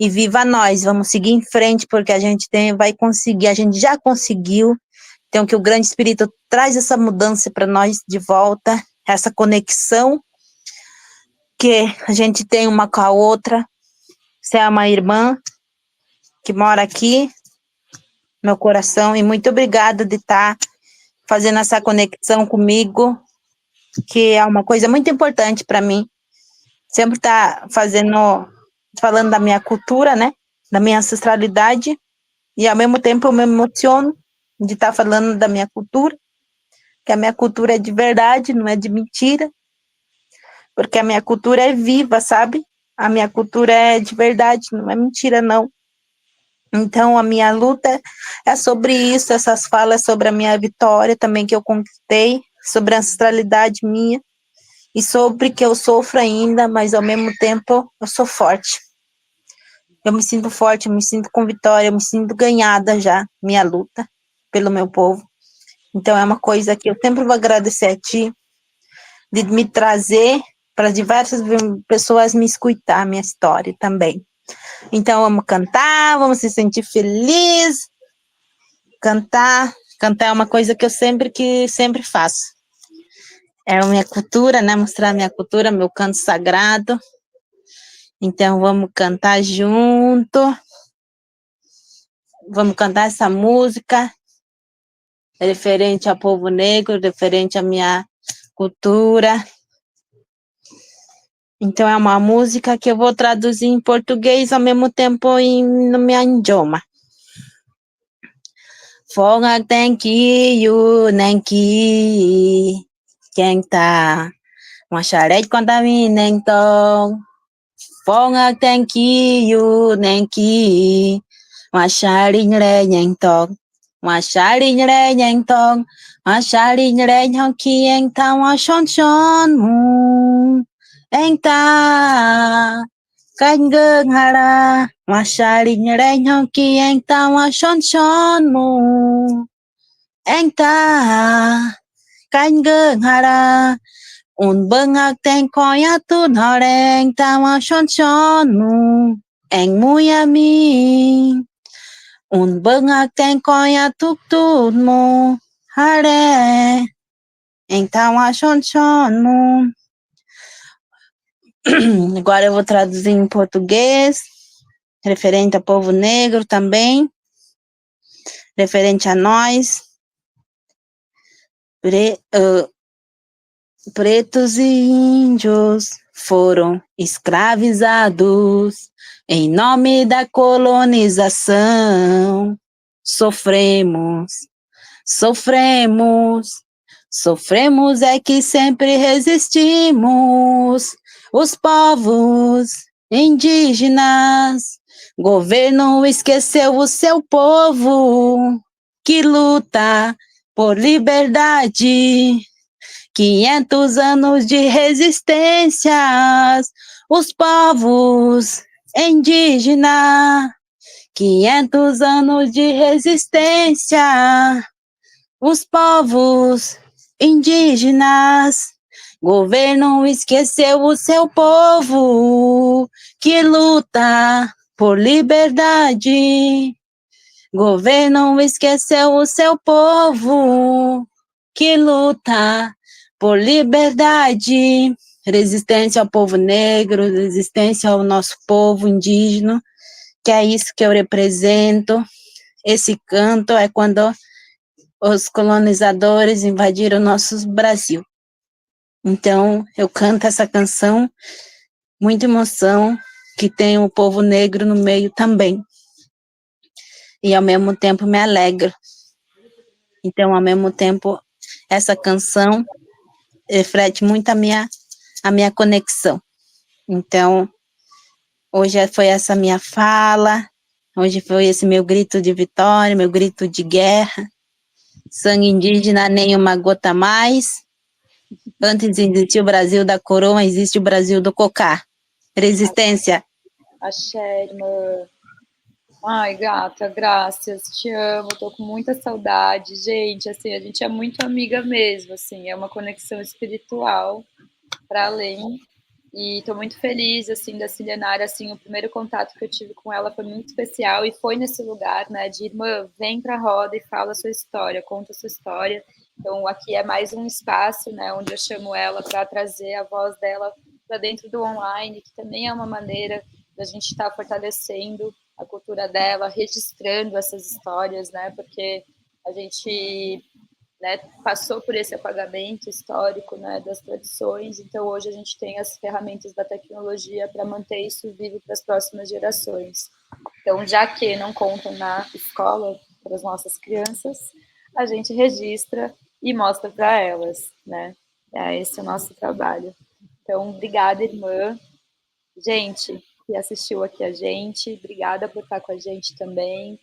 e viva nós, vamos seguir em frente, porque a gente vai conseguir, a gente já conseguiu, então que o grande espírito traz essa mudança para nós de volta, essa conexão que a gente tem uma com a outra. Você é uma irmã que mora aqui, meu coração, e muito obrigada de estar fazendo essa conexão comigo, que é uma coisa muito importante para mim. Sempre tá falando da minha cultura, né? Da minha ancestralidade, e ao mesmo tempo eu me emociono de estar falando da minha cultura, que a minha cultura é de verdade, não é de mentira, porque a minha cultura é viva, sabe? A minha cultura é de verdade, não é mentira, não. Então, a minha luta é sobre isso, essas falas sobre a minha vitória também que eu conquistei, sobre a ancestralidade minha, e sobre que eu sofro ainda, mas ao mesmo tempo eu sou forte. Eu me sinto forte, eu me sinto com vitória, eu me sinto ganhada já, minha luta pelo meu povo. Então, é uma coisa que eu sempre vou agradecer a ti, de me trazer para diversas pessoas me escutar a minha história também. Então, vamos cantar, vamos se sentir feliz. Cantar é uma coisa que eu sempre faço. É a minha cultura, né? Mostrar a minha cultura, meu canto sagrado. Então, vamos cantar junto. Vamos cantar essa música referente ao povo negro, referente à minha cultura. Então, é uma música que eu vou traduzir em português ao mesmo tempo no meu idioma. Fonga tem que you nem que quem tá uma charete contra mim nem tão. Fonga tem que you nem que uma charinha nem tão. Uma charinha nem tão. Uma charinha nem que então a chon chon em ta canh gương hara mà sharing re nhau ki anh ta mà son son mu anh ta canh gương hara un bưng ak ten coi tu nó anh ta mà son son mu anh mui ami un bưng ak ten coi tu mu hare anh ta mà son son mu. Agora eu vou traduzir em português, referente ao povo negro também, referente a nós, pretos e índios foram escravizados em nome da colonização. Sofremos é que sempre resistimos. Os povos indígenas, governo esqueceu o seu povo, que luta por liberdade. 500 anos de resistências, os povos indígenas. 500 anos de resistência, os povos indígenas. Governo esqueceu o seu povo, que luta por liberdade. Governo esqueceu o seu povo, que luta por liberdade. Resistência ao povo negro, resistência ao nosso povo indígena, que é isso que eu represento. Esse canto é quando os colonizadores invadiram o nosso Brasil. Então, eu canto essa canção, muita emoção, que tem o povo negro no meio também. E, ao mesmo tempo, me alegro. Então, ao mesmo tempo, essa canção reflete muito a minha conexão. Então, hoje foi essa minha fala, hoje foi esse meu grito de vitória, meu grito de guerra. Sangue indígena, nem uma gota mais. Antes existia o Brasil da coroa, existe o Brasil do cocá. Resistência. Axé, irmã. Ai, gata, graças, te amo, tô com muita saudade, gente, assim, a gente é muito amiga mesmo, assim, é uma conexão espiritual para além, e tô muito feliz, assim, da Cilianária, assim, o primeiro contato que eu tive com ela foi muito especial, e foi nesse lugar, né, de irmã, vem pra roda e fala a sua história, conta a sua história, então aqui é mais um espaço, né, onde eu chamo ela para trazer a voz dela para dentro do online, que também é uma maneira da gente estar fortalecendo a cultura dela, registrando essas histórias, né? Porque a gente, né, passou por esse apagamento histórico, né, das tradições, então hoje a gente tem as ferramentas da tecnologia para manter isso vivo para as próximas gerações. Então, já que não contam na escola para as nossas crianças, a gente registra e mostra para elas, né? Esse é o nosso trabalho. Então, obrigada, irmã. Gente que assistiu aqui a gente, obrigada por estar com a gente também.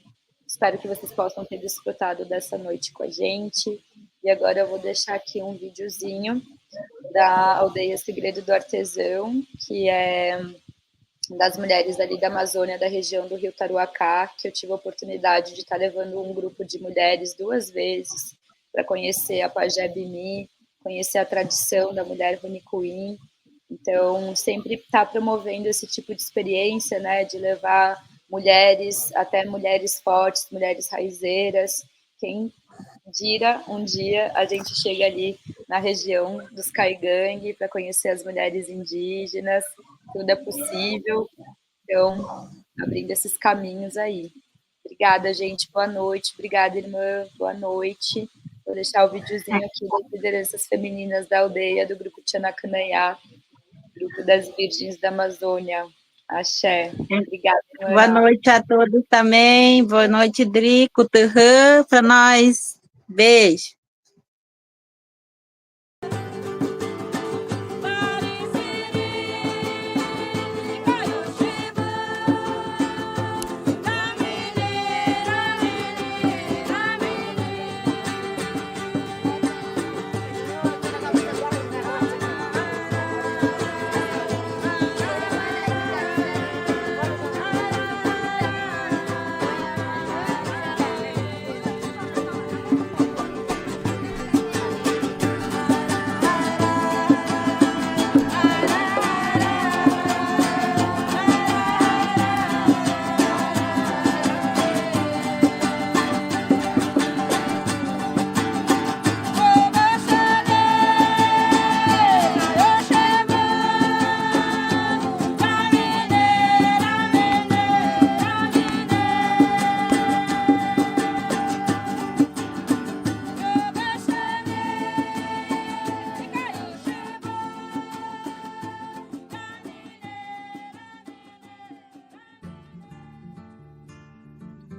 Espero que vocês possam ter desfrutado dessa noite com a gente. E agora eu vou deixar aqui um videozinho da Aldeia Segredo do Artesão, que é das mulheres ali da Amazônia, da região do Rio Taruacá, que eu tive a oportunidade de estar levando um grupo de mulheres 2 vezes para conhecer a Pajé Bimi, conhecer a tradição da mulher Runicuim. Então, sempre está promovendo esse tipo de experiência, né, de levar mulheres, até mulheres fortes, mulheres raizeiras. Quem dira um dia a gente chega ali na região dos Caigangue para conhecer as mulheres indígenas, tudo é possível. Então, abrindo esses caminhos aí. Obrigada, gente. Boa noite. Obrigada, irmã. Boa noite. Vou deixar o videozinho aqui das lideranças femininas da aldeia do grupo Tchanacanaiá, grupo das Virgens da Amazônia. Axé. Obrigada, irmã. Boa noite a todos também. Boa noite, Drico, Terran, para nós. Beijo.